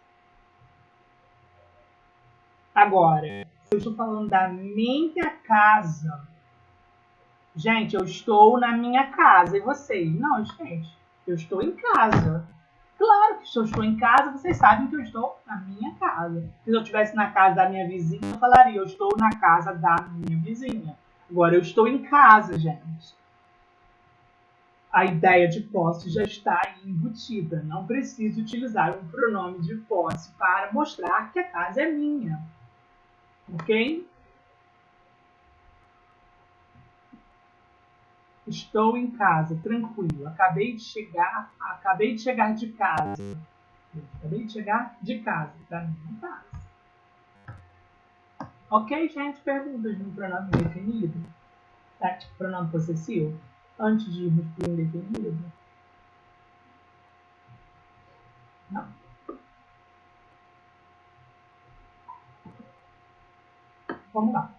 Agora, se eu estou falando da minha casa, gente, eu estou na minha casa. E vocês? Não, gente, eu estou em casa. Claro que se eu estou em casa, vocês sabem que eu estou na minha casa. Se eu estivesse na casa da minha vizinha, eu falaria, eu estou na casa da minha vizinha. Agora, eu estou em casa, gente. A ideia de posse já está embutida. Não preciso utilizar um pronome de posse para mostrar que a casa é minha. Ok? Estou em casa, tranquilo. Acabei de chegar de casa. Acabei de chegar de casa, da minha casa. Ok, gente? Perguntas no pronome indefinido? Tá? Tipo, pronome possessivo? Antes de irmos para o indefinido? Não. Vamos lá.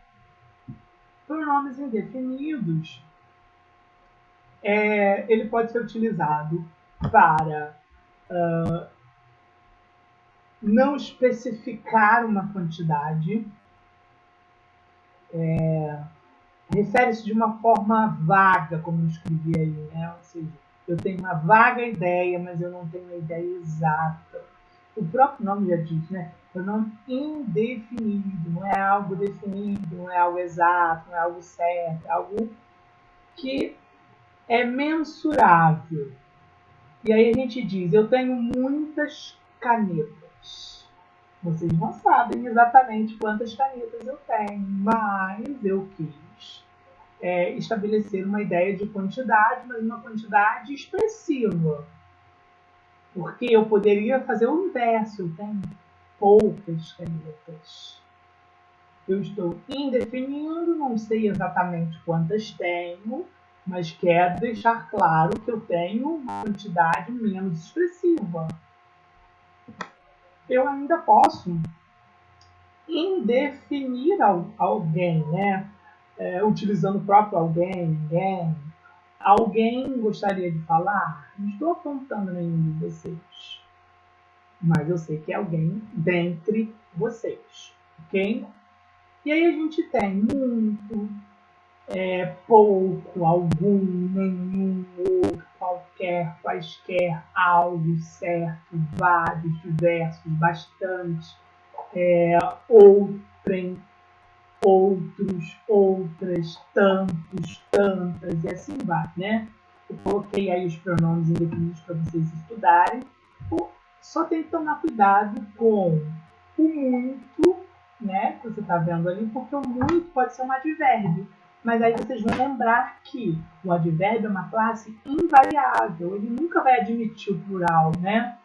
Pronomes indefinidos. Ele pode ser utilizado para não especificar uma quantidade. Refere-se de uma forma vaga, como eu escrevi aí, né? Ou seja, eu tenho uma vaga ideia, mas eu não tenho a ideia exata. O próprio nome já diz, né? Pronome indefinido, não é algo definido, não é algo exato, não é algo certo, é algo que é mensurável. E aí a gente diz, eu tenho muitas canetas. Vocês não sabem exatamente quantas canetas eu tenho, mas eu quis estabelecer uma ideia de quantidade, mas uma quantidade expressiva. Porque eu poderia fazer o inverso, eu tenho poucas canetas. Eu estou indefinindo, não sei exatamente quantas tenho, mas quero deixar claro que eu tenho uma quantidade menos expressiva. Eu ainda posso indefinir alguém, né? Utilizando o próprio alguém, ninguém. Alguém gostaria de falar? Não estou apontando nenhum de vocês, mas eu sei que é alguém dentre vocês, ok? E aí a gente tem muito, pouco, algum, nenhum, outro, qualquer, quaisquer, algo, certo, vários, diversos, bastante, outrem, outros, outras, tantos, tantas, e assim vai, né? Eu coloquei aí os pronomes indefinidos para vocês estudarem. Só tem que tomar cuidado com o muito, né? Que você está vendo ali, porque o muito pode ser um advérbio. Mas aí vocês vão lembrar que o advérbio é uma classe invariável, ele nunca vai admitir o plural, né?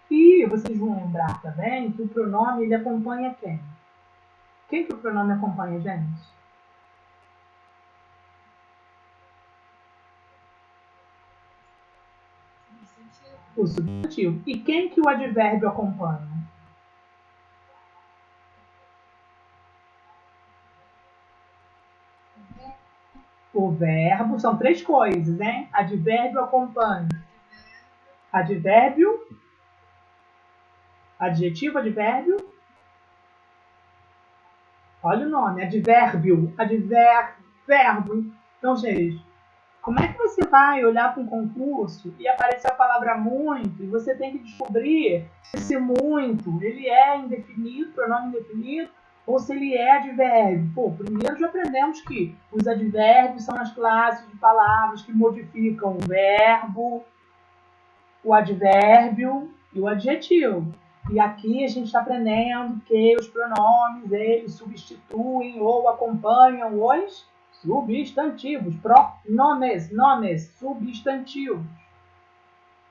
E vocês vão lembrar também que o pronome ele acompanha quem? Quem que o pronome acompanha, gente? O substantivo. E quem que o advérbio acompanha? O verbo. São três coisas, hein? Advérbio acompanha. Advérbio. Adjetivo, advérbio. Olha o nome. Advérbio. Advérbio. Então, gente, Como é que você vai olhar para um concurso e aparecer a palavra muito e você tem que descobrir se esse muito ele é indefinido, pronome indefinido, ou se ele é advérbio? Pô, primeiro já aprendemos que os advérbios são as classes de palavras que modificam o verbo, o advérbio e o adjetivo. E aqui a gente está aprendendo que os pronomes eles substituem ou acompanham os substantivos, pronomes, nomes, substantivos.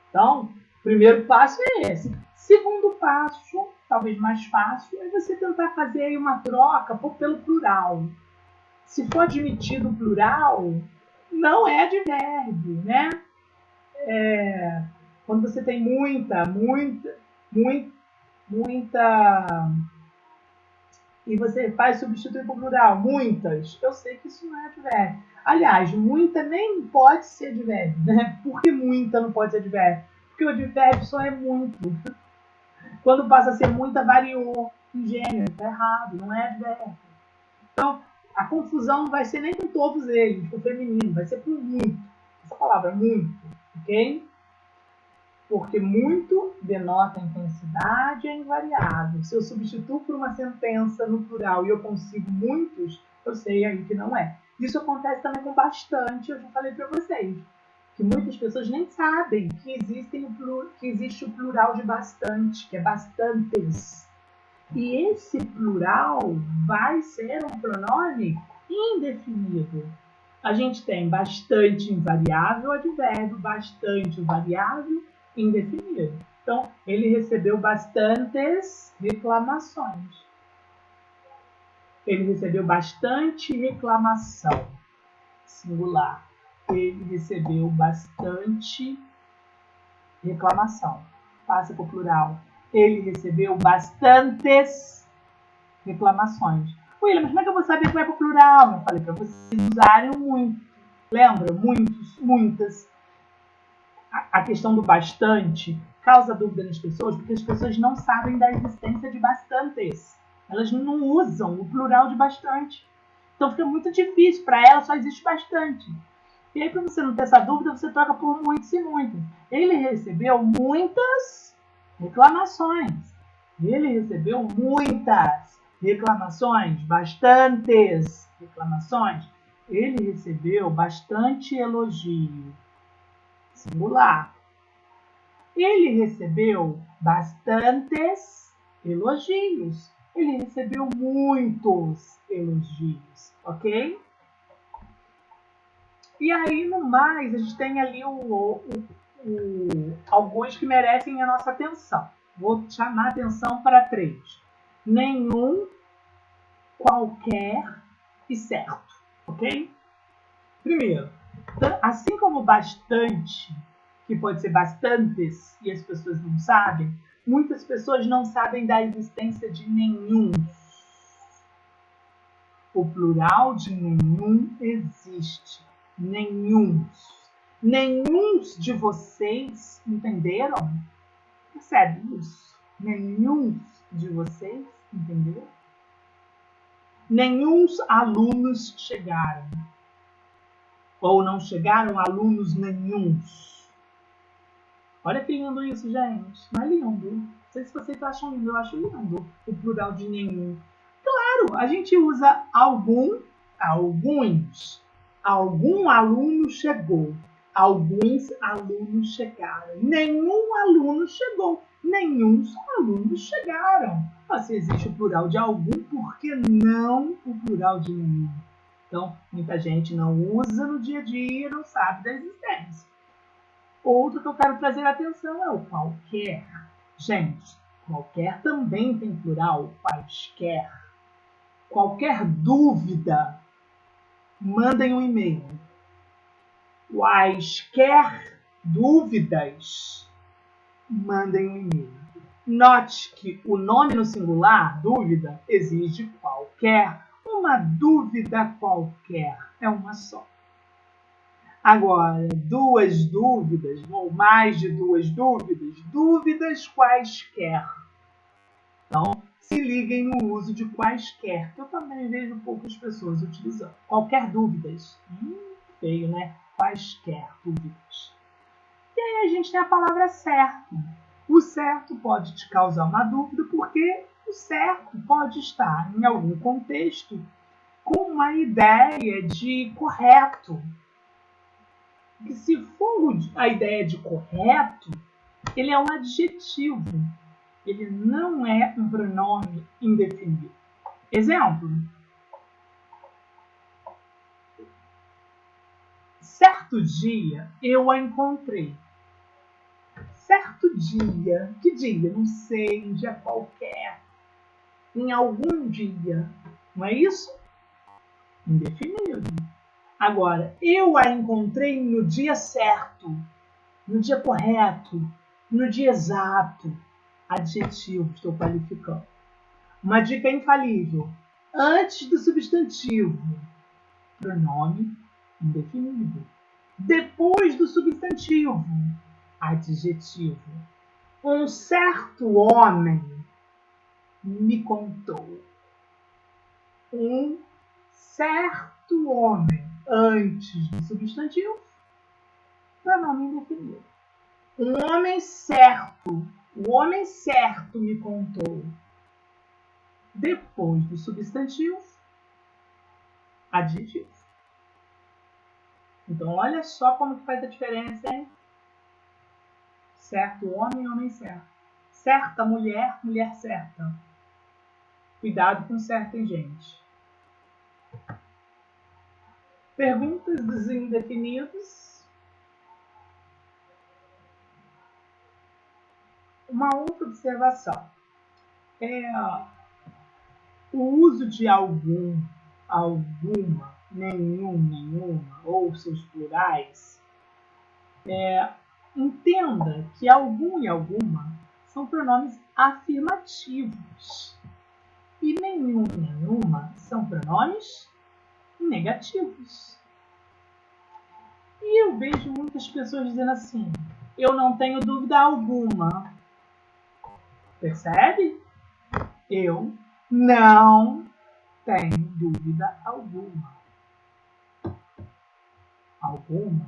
Então, o primeiro passo é esse. Segundo passo, talvez mais fácil, é você tentar fazer aí uma troca pelo plural. Se for admitido o plural, não é advérbio, né? Quando você tem muita, e você faz substituir por plural, muitas, eu sei que isso não é advérbio. Aliás, muita nem pode ser advérbio, né? Por que muita não pode ser advérbio? Porque o advérbio só é muito. Quando passa a ser muita, variou em gênero, tá errado, não é advérbio. Então, a confusão não vai ser nem com todos eles, com o feminino, vai ser com muito. Essa palavra, muito, ok? Porque muito denota intensidade e é invariável. Se eu substituo por uma sentença no plural e eu consigo muitos, eu sei aí que não é. Isso acontece também com bastante, eu já falei para vocês, que muitas pessoas nem sabem que existe o plural de bastante, que é bastantes. E esse plural vai ser um pronome indefinido. A gente tem bastante invariável, advérbio, bastante variável, indefinido. Então, ele recebeu bastantes reclamações. Ele recebeu bastante reclamação. Singular. Ele recebeu bastante reclamação. Passa para o plural. Ele recebeu bastantes reclamações. William, mas como é que eu vou saber que vai para o plural? Eu falei para vocês usarem o muito. Lembra? Muitos, muitas. A questão do bastante causa dúvida nas pessoas, porque as pessoas não sabem da existência de bastantes. Elas não usam o plural de bastante. Então fica muito difícil. Para elas só existe bastante. E aí, para você não ter essa dúvida, você troca por muitos e muitas. Ele recebeu muitas reclamações. Ele recebeu muitas reclamações, bastantes reclamações. Ele recebeu bastante elogio. Singular. Ele recebeu bastantes elogios. Ele recebeu muitos elogios, ok? E aí, no mais, a gente tem ali alguns que merecem a nossa atenção. Vou chamar a atenção para 3. Nenhum, qualquer e certo, ok? Primeiro, assim como bastante, que pode ser bastantes e as pessoas não sabem, muitas pessoas não sabem da existência de nenhum. O plural de nenhum existe. Nenhuns. Nenhuns de vocês entenderam? Percebe isso? Nenhuns de vocês entenderam? Nenhuns alunos chegaram. Ou não chegaram alunos nenhuns. Olha que lindo isso, gente. Não é lindo? Não sei se vocês acham lindo, eu acho lindo o plural de nenhum. Claro, a gente usa algum, alguns. Algum aluno chegou. Alguns alunos chegaram. Nenhum aluno chegou. Nenhum alunos chegaram. Mas se existe o plural de algum, por que não o plural de nenhum? Então, muita gente não usa no dia a dia, não sabe da existência. Outro que eu quero trazer atenção é o qualquer. Gente, qualquer também tem plural, quaisquer. Qualquer dúvida, mandem um e-mail. Quaisquer dúvidas, mandem um e-mail. Note que o nome no singular, dúvida, exige qualquer. Uma dúvida qualquer é uma só. Agora, duas dúvidas, ou mais de duas dúvidas, dúvidas quaisquer. Então, se liguem no uso de quaisquer, que eu também vejo poucas pessoas utilizando. Qualquer dúvidas. Feio, né? quaisquer dúvidas. E aí a gente tem a palavra certo. O certo pode te causar uma dúvida porque o certo pode estar em algum contexto com uma ideia de correto. Que se for a ideia de correto, ele é um adjetivo. Ele não é um pronome indefinido. Exemplo. Certo dia eu a encontrei. Certo dia. Que dia? Não sei, um dia qualquer. Em algum dia. Não é isso? Indefinido. Agora, eu a encontrei no dia certo, no dia correto, no dia exato. Adjetivo, estou qualificando. Uma dica infalível. Antes do substantivo, pronome indefinido. Depois do substantivo, adjetivo. Um certo homem me contou. Um certo homem. Antes do substantivo, pronome indefinido. Um homem certo. O homem certo me contou. Depois do substantivo, adjetivo. Então, olha só como que faz a diferença, hein? Certo homem, homem certo. Certa mulher, mulher certa. Cuidado com certa, hein, gente? Perguntas dos indefinidos. Uma outra observação. O uso de algum, alguma, nenhum, nenhuma, ou seus plurais, entenda que algum e alguma são pronomes afirmativos e nenhum e nenhuma são pronomes negativos. E eu vejo muitas pessoas dizendo assim, eu não tenho dúvida alguma. Percebe? Eu não tenho dúvida alguma. Alguma,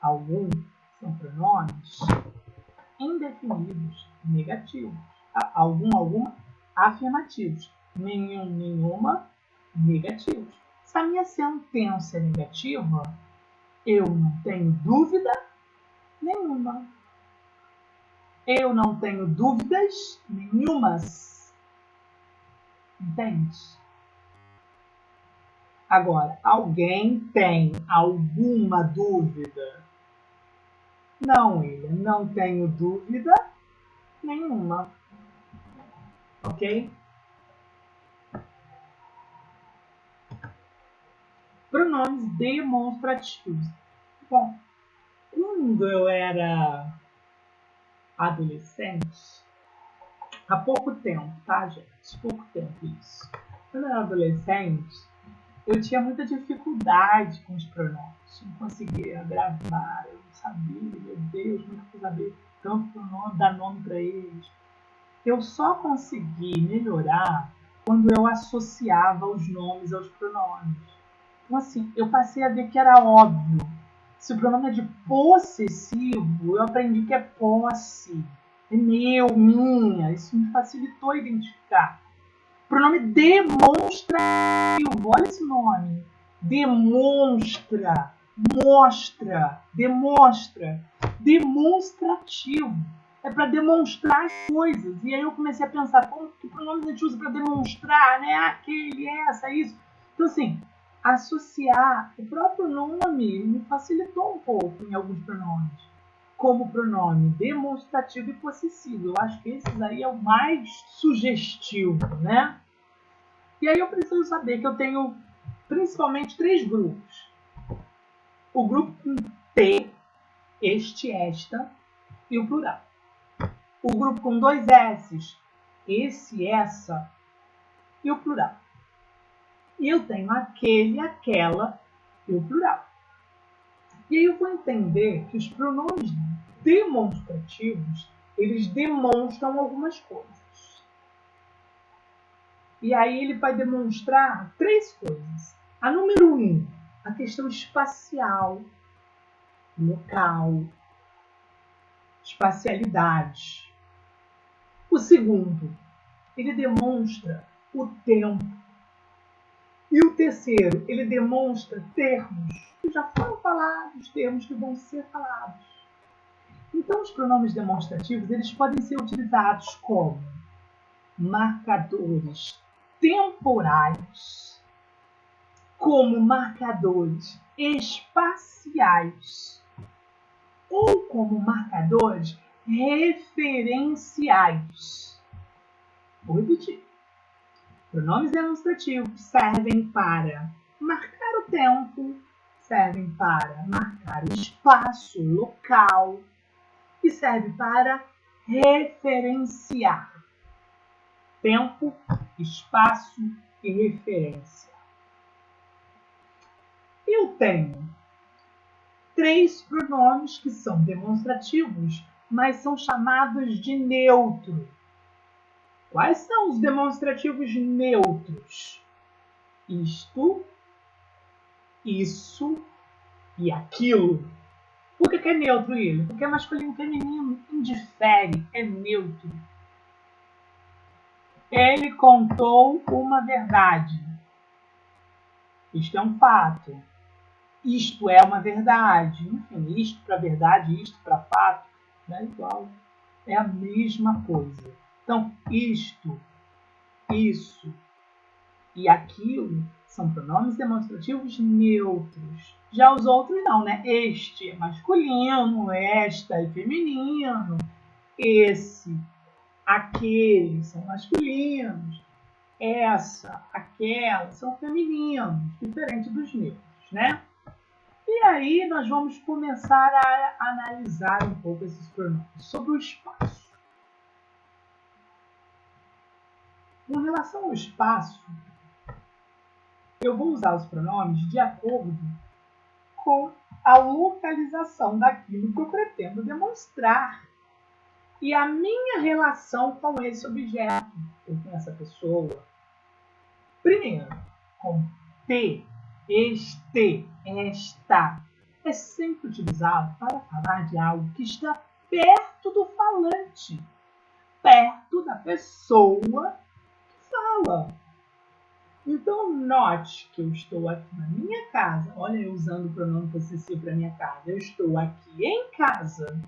algum são pronomes indefinidos, negativos. Algum, alguma, afirmativos. Nenhum, nenhuma, negativos. Se a minha sentença é negativa, eu não tenho dúvida nenhuma. Eu não tenho dúvidas nenhumas. Entende? Agora, alguém tem alguma dúvida? Não, William, não tenho dúvida nenhuma. Ok? Pronomes demonstrativos. Bom, quando eu era adolescente, há pouco tempo, tá, gente? Pouco tempo isso. Quando eu era adolescente, eu tinha muita dificuldade com os pronomes. Não conseguia gravar, eu não sabia, meu Deus, nunca fui saber tanto pronome, dar nome para eles. Eu só consegui melhorar quando eu associava os nomes aos pronomes. Então, assim, eu passei a ver que era óbvio. Se o pronome é de possessivo, eu aprendi que é posse. É meu, minha. Isso me facilitou identificar. Pronome demonstrativo. Olha esse nome. Demonstra. Mostra. Demonstra. Demonstrativo. É para demonstrar as coisas. E aí eu comecei a pensar, como que pronomes a gente usa para demonstrar, né? Aquele, essa, isso. Então, assim, associar o próprio nome me facilitou um pouco em alguns pronomes. Como pronome demonstrativo e possessivo. Eu acho que esses aí é o mais sugestivo, né? E aí eu preciso saber que eu tenho principalmente 3 grupos. O grupo com T, este, esta e o plural. O grupo com 2 S's, esse, essa e o plural. E eu tenho aquele, aquela e o plural. E aí eu vou entender que os pronomes demonstrativos, eles demonstram algumas coisas. E aí ele vai demonstrar 3 coisas. A número 1, a questão espacial. local, espacialidade. O segundo, ele demonstra o tempo. E o terceiro, ele demonstra termos que já foram falados, termos que vão ser falados. Então, os pronomes demonstrativos, eles podem ser utilizados como marcadores temporais, como marcadores espaciais ou como marcadores referenciais. Vou repetir. Pronomes demonstrativos servem para marcar o tempo, servem para marcar o espaço, local, e serve para referenciar. Tempo, espaço e referência. Eu tenho 3 pronomes que são demonstrativos, mas são chamados de neutro. Quais são os demonstrativos neutros? Isto, isso e aquilo. Por que é neutro ele? Porque é masculino e feminino, indifere, é neutro. Ele contou uma verdade. Isto é um fato. Isto é uma verdade. Enfim, isto para verdade, isto para fato, não é igual. É a mesma coisa. Então, isto, isso e aquilo são pronomes demonstrativos neutros. Já os outros não, né? Este é masculino, esta é feminino, esse, aquele são masculinos, essa, aquela são femininos, diferente dos neutros, né? E aí nós vamos começar a analisar um pouco esses pronomes sobre o espaço. Com relação ao espaço, eu vou usar os pronomes de acordo com a localização daquilo que eu pretendo demonstrar e a minha relação com esse objeto, ou com essa pessoa. Primeiro, com te, este, esta, é sempre utilizado para falar de algo que está perto do falante, perto da pessoa que fala. Então, note que eu estou aqui na minha casa. Olha, eu usando o pronome possessivo para minha casa. Eu estou aqui em casa.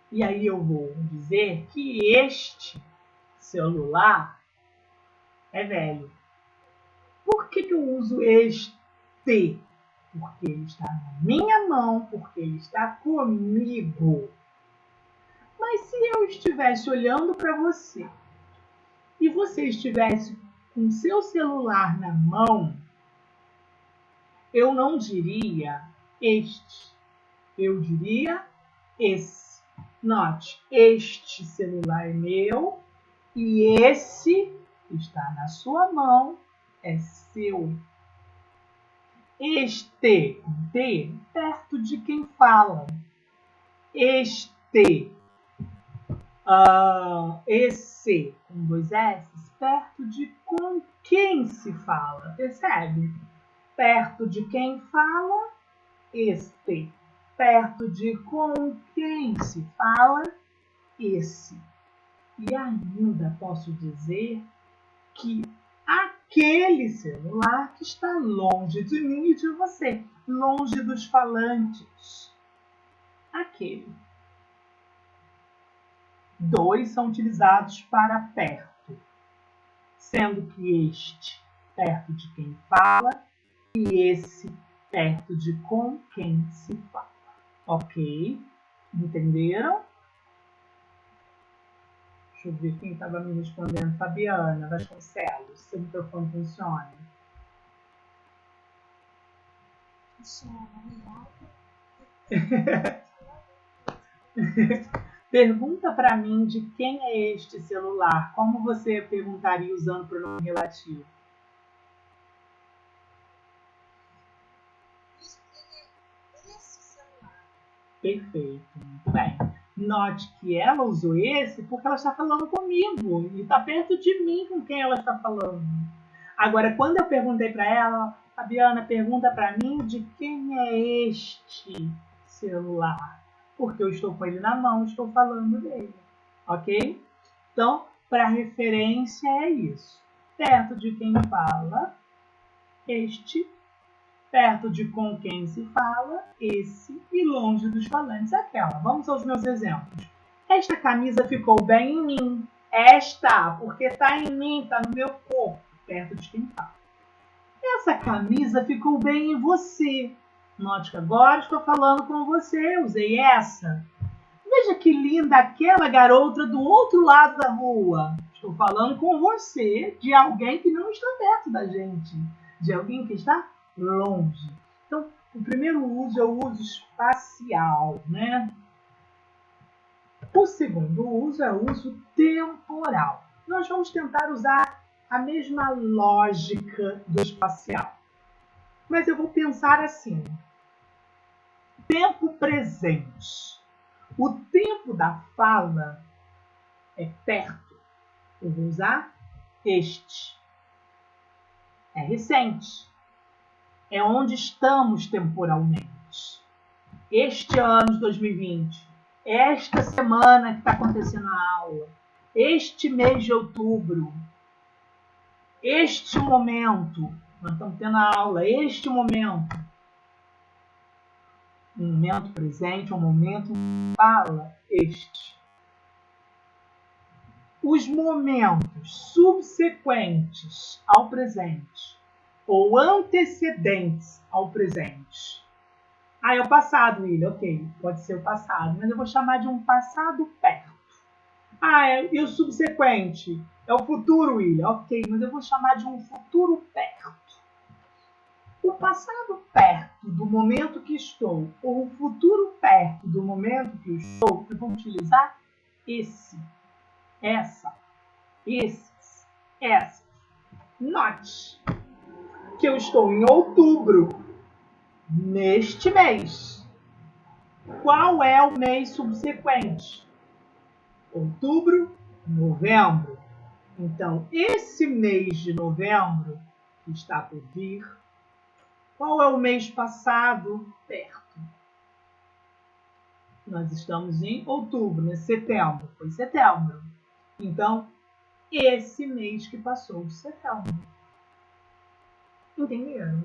E aí eu vou dizer que este celular é velho. Por que eu uso este? Porque ele está na minha mão, porque ele está comigo. Mas se eu estivesse olhando para você e você estivesse com seu celular na mão, eu não diria este, eu diria esse. Note, este celular é meu e esse que está na sua mão é seu. Este, perto de quem fala. Este, esse, com 2 S, perto de com quem se fala. Percebe? Perto de quem fala, este. Perto de com quem se fala, esse. E ainda posso dizer que aquele celular que está longe de mim e de você, longe dos falantes. Aquele. 2 são utilizados para perto, sendo que este perto de quem fala e esse perto de com quem se fala. Ok? Entenderam? Deixa eu ver quem estava me respondendo. Fabiana Vasconcelos, seu microfone funciona? Pergunta para mim de quem é este celular. Como você perguntaria usando o pronome relativo? Perfeito, muito bem. Note que ela usou esse porque ela está falando comigo e está perto de mim com quem ela está falando. Agora, quando eu perguntei para ela, Fabiana, pergunta para mim de quem é este. celular, porque eu estou com ele na mão, estou falando dele, ok? Então, para referência é isso. Perto de quem fala, este. Perto de com quem se fala, esse. E longe dos falantes, aquela. Vamos aos meus exemplos. Esta camisa ficou bem em mim. Esta, porque está em mim, está no meu corpo. Perto de quem fala. Essa camisa ficou bem em você. Note que agora estou falando com você. Usei essa. Veja que linda aquela garota do outro lado da rua. Estou falando com você, de alguém que não está perto da gente. De alguém que está longe. Então, o primeiro uso é o uso espacial, né? O segundo uso é o uso temporal. Nós vamos tentar usar a mesma lógica do espacial. Mas eu vou pensar assim. Tempo presente. O tempo da fala é perto. Eu vou usar este. É recente. É onde estamos temporalmente. Este ano de 2020. Esta semana que está acontecendo a aula. Este mês de outubro. Este momento. Nós estamos tendo a aula. Este momento. Um momento presente, um momento fala este. Os momentos subsequentes ao presente ou antecedentes ao presente. É o passado, William. Ok, pode ser o passado, mas eu vou chamar de um passado perto. E o subsequente? É o futuro, William. Ok, mas eu vou chamar de um futuro perto. O passado perto do momento que estou ou o futuro perto do momento que eu estou, eu vou utilizar esse, essa, esses, essas. Note que eu estou em outubro, neste mês. Qual é o mês subsequente? Outubro, novembro. Então, esse mês de novembro que está por vir, qual é o mês passado perto? Nós estamos em outubro, né? Setembro. Foi setembro. Então, esse mês que passou de setembro. Entenderam?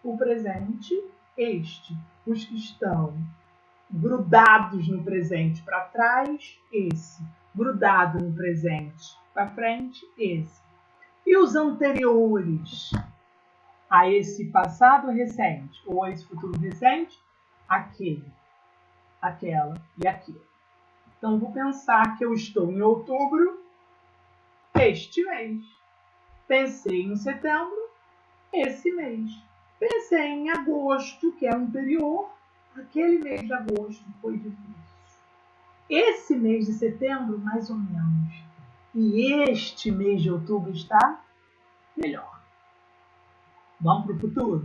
O presente, este. Os que estão grudados no presente para trás, esse. Grudado no presente para frente, esse. E os anteriores a esse passado recente ou a esse futuro recente, aquele, aquela e aquele. Então, vou pensar que eu estou em outubro, este mês. Pensei em setembro, esse mês. Pensei em agosto, que é o anterior, aquele mês de agosto foi difícil. Esse mês de setembro, mais ou menos. E este mês de outubro está melhor. Vamos para o futuro?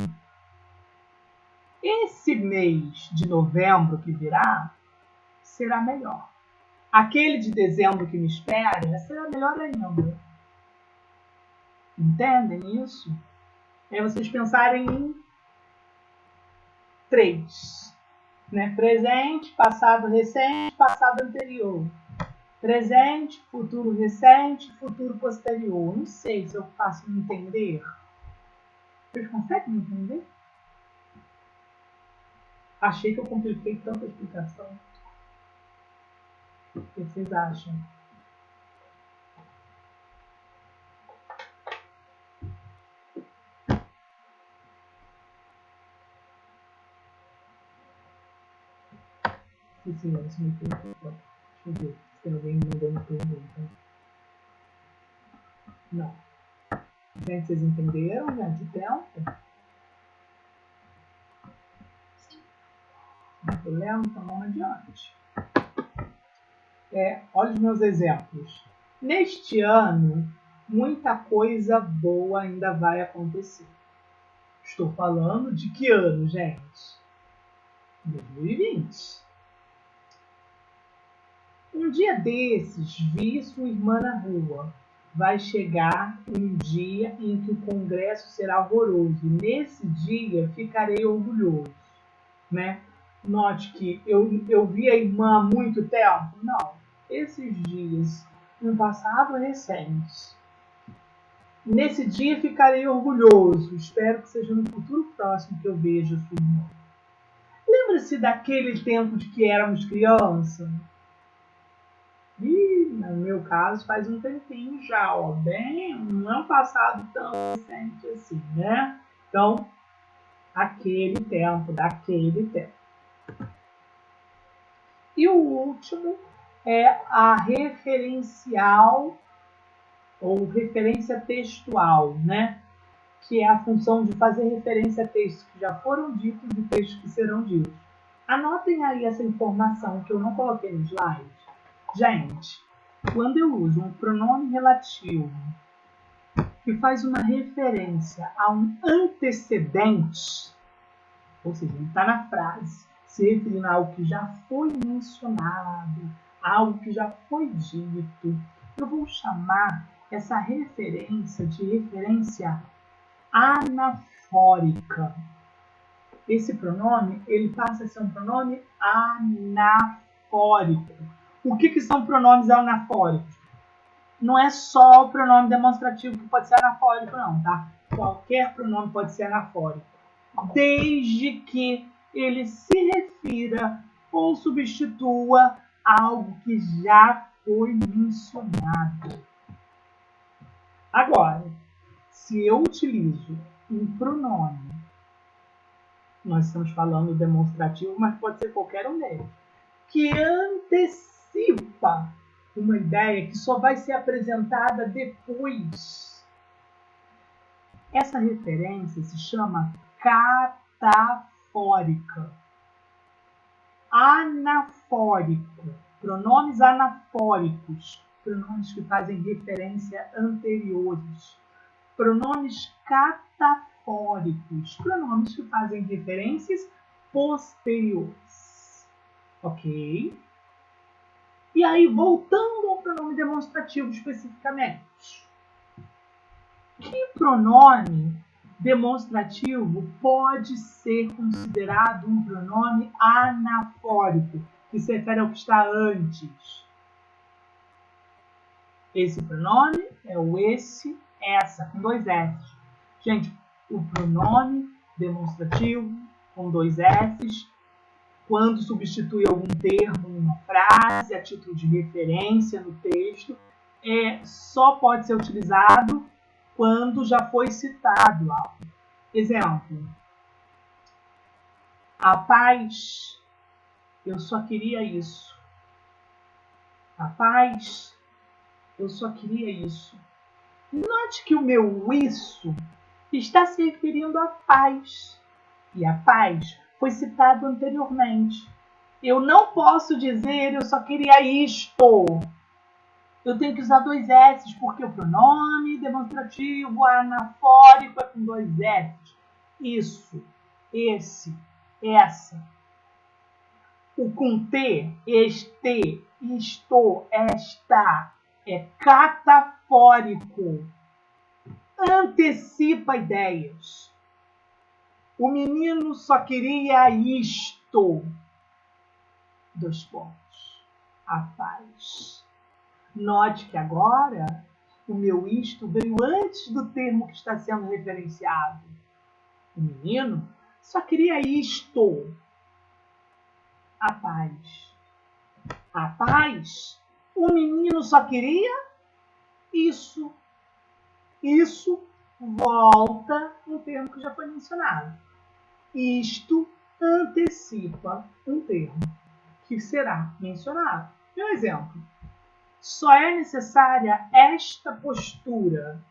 Esse mês de novembro que virá será melhor. Aquele de dezembro que me espera será melhor ainda. Entendem isso? É vocês pensarem em 3. Né? Presente, passado recente, passado anterior. Presente, futuro recente, futuro posterior. Não sei se eu faço me entender. Vocês conseguem entender? Achei que eu compliquei tanta explicação. O que vocês acham? Sim, silêncio me preocupa. Deixa eu ver se tem alguém mandando pergunta. Não. Gente, vocês entenderam, gente? O tempo? Não tem problema, então vamos adiante. Olha os meus exemplos. Neste ano, muita coisa boa ainda vai acontecer. Estou falando de que ano, gente? 2020. Um dia desses, vi sua irmã na rua. Vai chegar um dia em que o congresso será horroroso. Nesse dia, ficarei orgulhoso. Né? Note que eu vi a irmã há muito tempo. Não. Esses dias, no passado recente. Nesse dia ficarei orgulhoso. Espero que seja no futuro próximo que eu veja sua irmã. Lembra-se daquele tempo de que éramos criança? E no meu caso faz um tempinho já, ó, bem, não é um passado tão recente assim, né? Então, daquele tempo. E o último é a referencial ou referência textual, né? Que é a função de fazer referência a textos que já foram ditos e textos que serão ditos. Anotem aí essa informação que eu não coloquei no slide. Gente, quando eu uso um pronome relativo que faz uma referência a um antecedente, ou seja, ele está na frase, se referindo a algo que já foi mencionado, algo que já foi dito, eu vou chamar essa referência de referência anafórica. Esse pronome, ele passa a ser um pronome anafórico. O que são pronomes anafóricos? Não é só o pronome demonstrativo que pode ser anafórico, não, tá? Qualquer pronome pode ser anafórico, desde que ele se refira ou substitua algo que já foi mencionado. Agora, se eu utilizo um pronome, nós estamos falando demonstrativo, mas pode ser qualquer um deles, que antecipa uma ideia que só vai ser apresentada depois. Essa referência se chama catafórica. Anafórico, pronomes anafóricos, pronomes que fazem referência anteriores. Pronomes catafóricos, pronomes que fazem referências posteriores. Ok? E aí, voltando ao pronome demonstrativo especificamente. Que pronome demonstrativo pode ser considerado um pronome anafórico, que se refere ao que está antes? Esse pronome é o esse, essa, com dois S. Gente, o pronome demonstrativo com dois S, quando substitui algum termo numa frase, a título de referência no texto, só pode ser utilizado quando já foi citado algo. Exemplo, a paz, eu só queria isso. A paz, eu só queria isso. Note que o meu isso está se referindo à paz. E a paz foi citado anteriormente. Eu não posso dizer eu só queria isto. Eu tenho que usar dois S, porque o pronome demonstrativo anafórico é com dois S. Isso, esse, essa. O com T, este, isto, esta, é catafórico. Antecipa ideias. O menino só queria isto. Dois pontos. A paz. Note que agora o meu isto veio antes do termo que está sendo referenciado. O menino só queria isto. A paz. A paz. O menino só queria isso. Isso volta no termo que já foi mencionado. Isto antecipa um termo que será mencionado. Um exemplo. Só é necessária esta postura.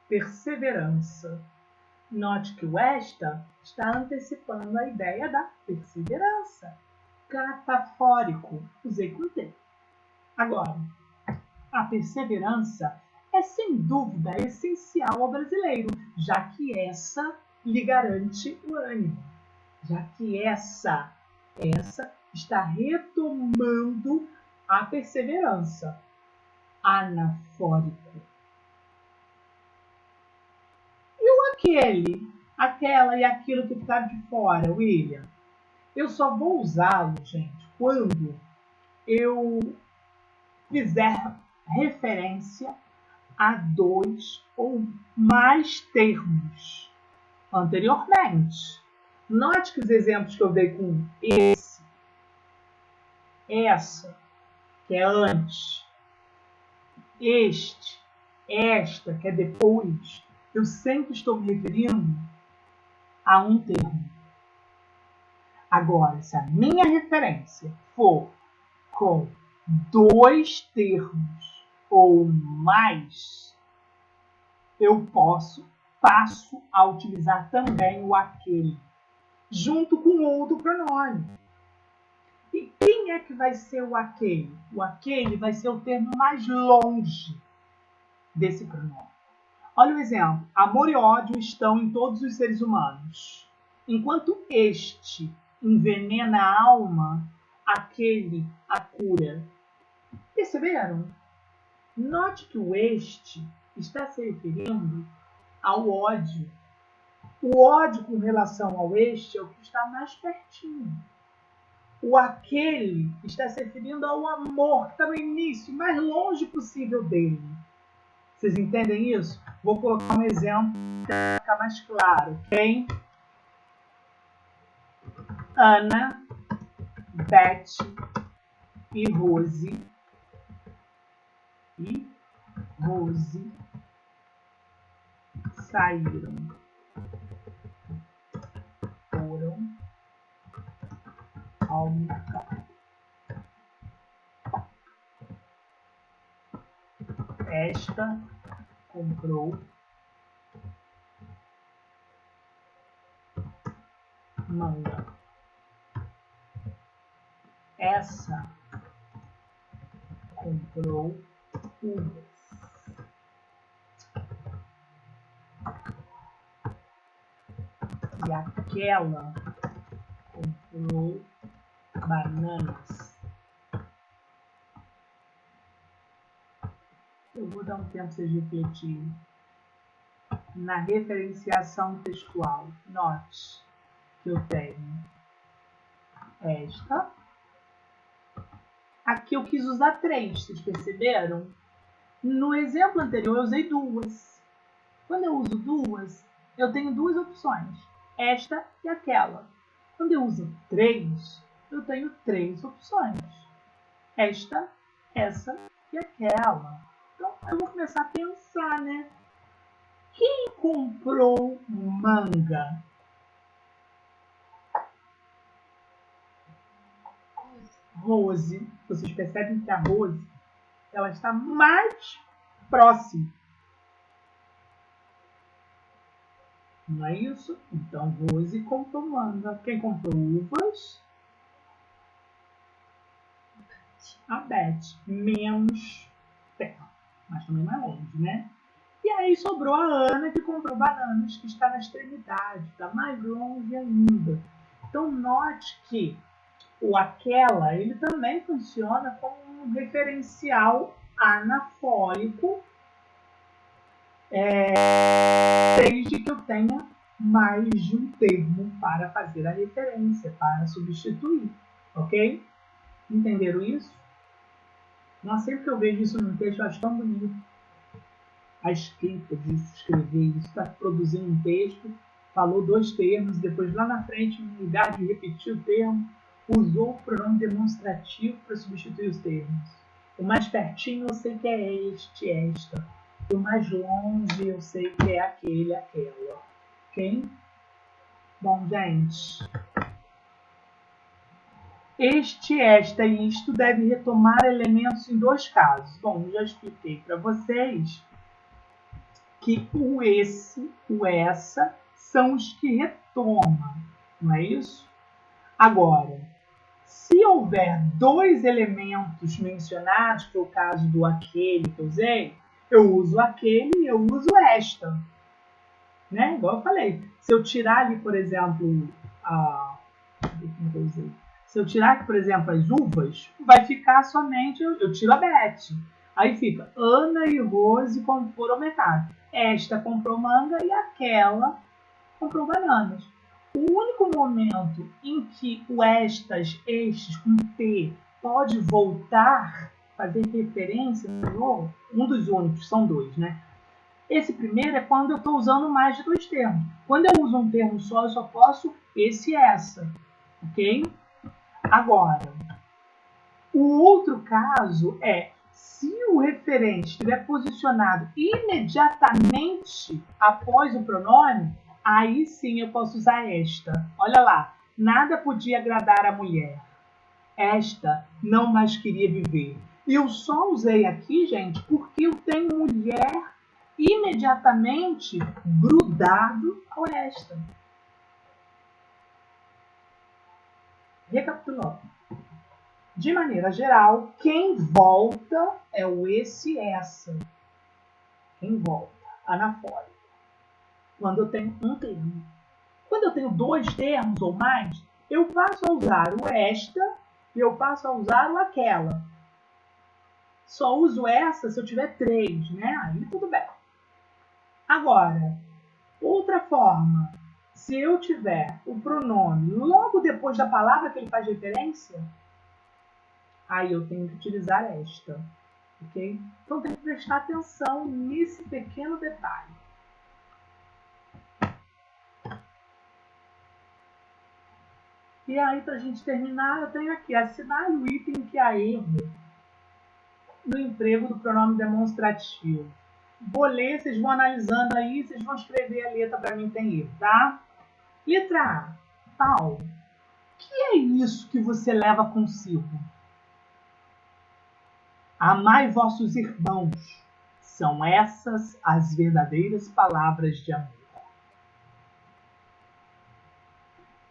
Perseverança. Note que o esta está antecipando a ideia da perseverança. Catafórico. Usei com T. Agora, a perseverança é sem dúvida essencial ao brasileiro, já que essa lhe garante o ânimo. Já que essa está retomando a perseverança. Anafórico. E o aquele, aquela e aquilo que ficaram de fora, William? Eu só vou usá-lo, gente, quando eu fizer referência a 2 ou mais termos anteriormente. Note que os exemplos que eu dei com esse, essa, que é antes, este, esta, que é depois, eu sempre estou me referindo a um termo. Agora, se a minha referência for com 2 termos ou mais, eu passo a utilizar também o aquele, junto com outro pronome. E quem é que vai ser o aquele? O aquele vai ser o termo mais longe desse pronome. Olha o exemplo. Amor e ódio estão em todos os seres humanos. Enquanto este envenena a alma, aquele a cura. Perceberam? Note que o este está se referindo ao ódio. O ódio com relação ao este é o que está mais pertinho. O aquele está se referindo ao amor, que está no início, mais longe possível dele. Vocês entendem isso? Vou colocar um exemplo para ficar mais claro. Quem? Ana, Beth e Rose. Saíram. Foram ao mercado. Esta comprou manga. Essa comprou uvas. E aquela comprou bananas. Eu vou dar um tempo para vocês refletirem. Na referenciação textual, note que eu tenho esta. Aqui eu quis usar 3, vocês perceberam? No exemplo anterior eu usei 2. Quando eu uso 2, eu tenho 2 opções, esta e aquela. Quando eu uso 3, eu tenho 3 opções, esta, essa e aquela. Então eu vou começar a pensar, né? Quem comprou manga? Rose. Vocês percebem que a Rose, ela está mais próxima. Não é isso? Então, Rose comprou manga. Quem comprou uvas? A Beth. Menos perto, mas também mais longe, né? E aí sobrou a Ana, que comprou bananas, que está na extremidade, está mais longe ainda. Então, note que o aquela, ele também funciona como um referencial anafórico, desde que eu tenha mais de um termo para fazer a referência, para substituir, ok? Entenderam isso? Nossa, sempre que eu vejo isso no texto, eu acho tão bonito. A escrita de escrever isso, está produzindo um texto, falou 2 termos, depois lá na frente, no lugar de repetir o termo, usou o pronome demonstrativo para substituir os termos. O mais pertinho eu sei que é este, esta. O mais longe eu sei que é aquele, aquela. Ok? Bom, gente. Este, esta e isto deve retomar elementos em 2 casos. Bom, já expliquei para vocês que o esse, o essa, são os que retomam. Não é isso? Agora, se houver 2 elementos mencionados, que foi o caso do aquele que eu usei, eu uso aquele e eu uso esta. Né? Igual eu falei. Se eu tirar ali, por exemplo, se eu tirar aqui, por exemplo, as uvas, vai ficar somente, eu tiro a Beth. Aí fica Ana e Rose foram ao mercado. Esta comprou manga e aquela comprou bananas. O único momento em que o estas, estes, com T, pode voltar, fazer referência ao um dos únicos, são dois, né? Esse primeiro é quando eu estou usando mais de dois termos. Quando eu uso um termo só, eu só posso esse e essa, ok? Agora, o outro caso é se o referente estiver posicionado imediatamente após o pronome, aí sim eu posso usar esta. Olha lá, nada podia agradar a mulher. Esta não mais queria viver. E eu só usei aqui, gente, porque eu tenho mulher imediatamente grudado ao esta. Recapitulando. De maneira geral, quem volta é o esse, essa. Quem volta, anafórico. Quando eu tenho um termo. Quando eu tenho dois termos ou mais, eu passo a usar o esta e eu passo a usar o aquela. Só uso essa se eu tiver três, né? Aí tudo bem. Agora, outra forma, se eu tiver o pronome logo depois da palavra que ele faz referência, aí eu tenho que utilizar esta, ok? Então tem que prestar atenção nesse pequeno detalhe. E aí, para a gente terminar, eu tenho aqui, assinale o item que há erro no emprego do pronome demonstrativo. Vou ler, vocês vão analisando aí, vocês vão escrever a letra para mim tem erro, tá? Letra A. Paulo, o que é isso que você leva consigo? Amai vossos irmãos. São essas as verdadeiras palavras de amor.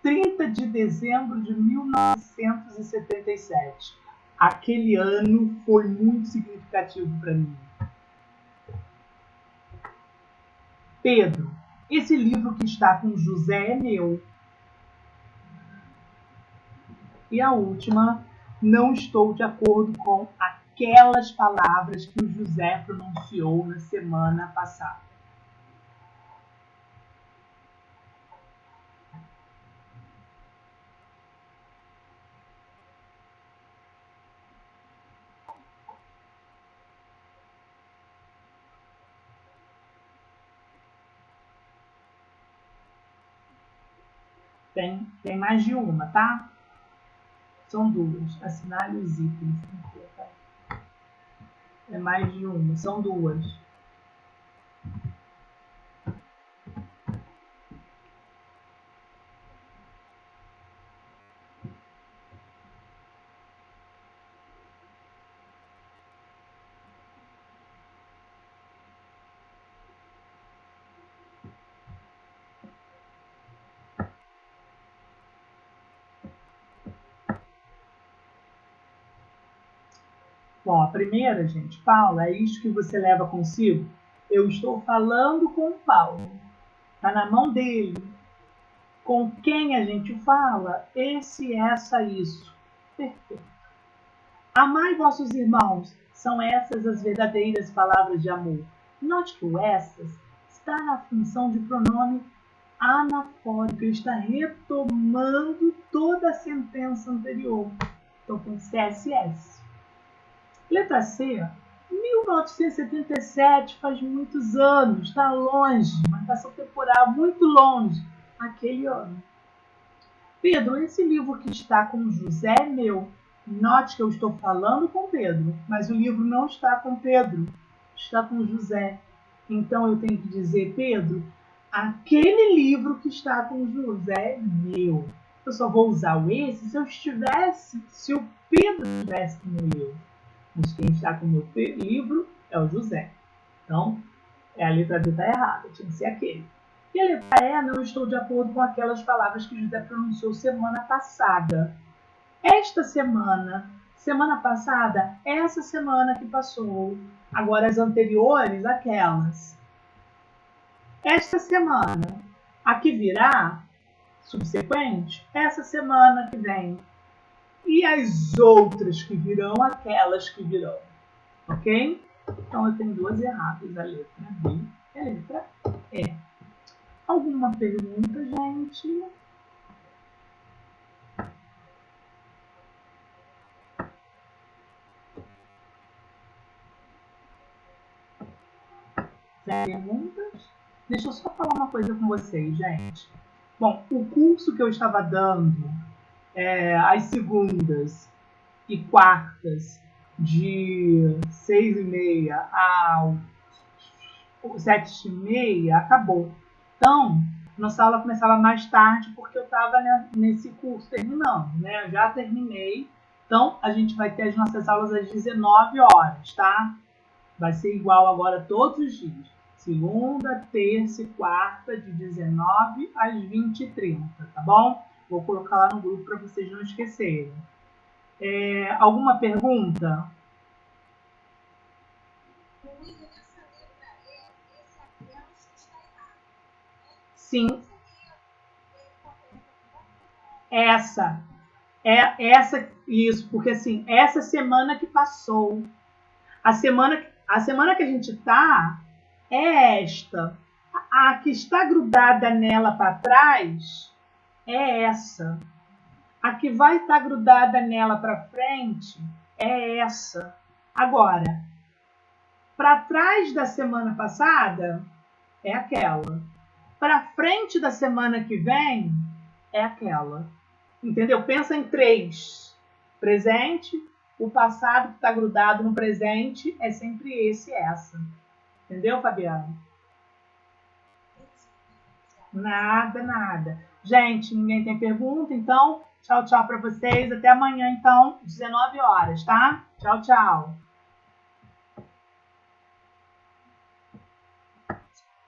30 de dezembro de 1977. Aquele ano foi muito significativo para mim. Pedro, esse livro que está com José é meu. E a última, não estou de acordo com aquelas palavras que o José pronunciou na semana passada. Tem mais de uma, tá? São duas. Assinale os itens. É mais de uma. São duas. Bom, a primeira, gente, Paulo, é isso que você leva consigo? Eu estou falando com o Paulo. Está na mão dele. Com quem a gente fala? Esse, essa, isso. Perfeito. Amai vossos irmãos. São essas as verdadeiras palavras de amor. Note que o essas está na função de pronome anafórico. Ele está retomando toda a sentença anterior. Então tem CSS. Letra C, 1977, faz muitos anos, está longe, marcação temporal, muito longe, aquele ano. Pedro, esse livro que está com José é meu. Note que eu estou falando com Pedro, mas o livro não está com Pedro, está com José. Então eu tenho que dizer, Pedro, aquele livro que está com José é meu. Eu só vou usar o esse se o Pedro estivesse com o meu livro. Mas quem está com o meu livro é o José. Então, a letra D está errada, tinha que ser aquele. E a letra E, não estou de acordo com aquelas palavras que José pronunciou semana passada. Esta semana, semana passada, essa semana que passou. Agora as anteriores, aquelas. Esta semana, a que virá, subsequente, essa semana que vem. E as outras que virão, aquelas que virão. Ok? Então, eu tenho duas erradas, a letra B e a letra E. Alguma pergunta, gente? perguntas? Deixa eu só falar uma coisa com vocês, gente. Bom, o curso que eu estava dando às segundas e quartas de 6h30 às 7h30 acabou. Então, nossa aula começava mais tarde porque eu estava nesse curso terminando, né? Eu já terminei. Então, a gente vai ter as nossas aulas às 19 horas, tá? Vai ser igual agora todos os dias. Segunda, terça e quarta, de 19 às 20h30, tá bom? Vou colocar lá no grupo para vocês não esquecerem. Alguma pergunta? Sim. Isso, porque assim, essa semana que passou, a semana que a gente tá é esta. A que está grudada nela para trás é essa. A que vai estar grudada nela para frente é essa. Agora, para trás da semana passada é aquela. Para frente da semana que vem é aquela. Entendeu? Pensa em 3. Presente, o passado que está grudado no presente é sempre esse e essa. Entendeu, Fabiana? Nada, nada. Gente, ninguém tem pergunta, então tchau, tchau para vocês. Até amanhã, então, 19 horas, tá? Tchau, tchau.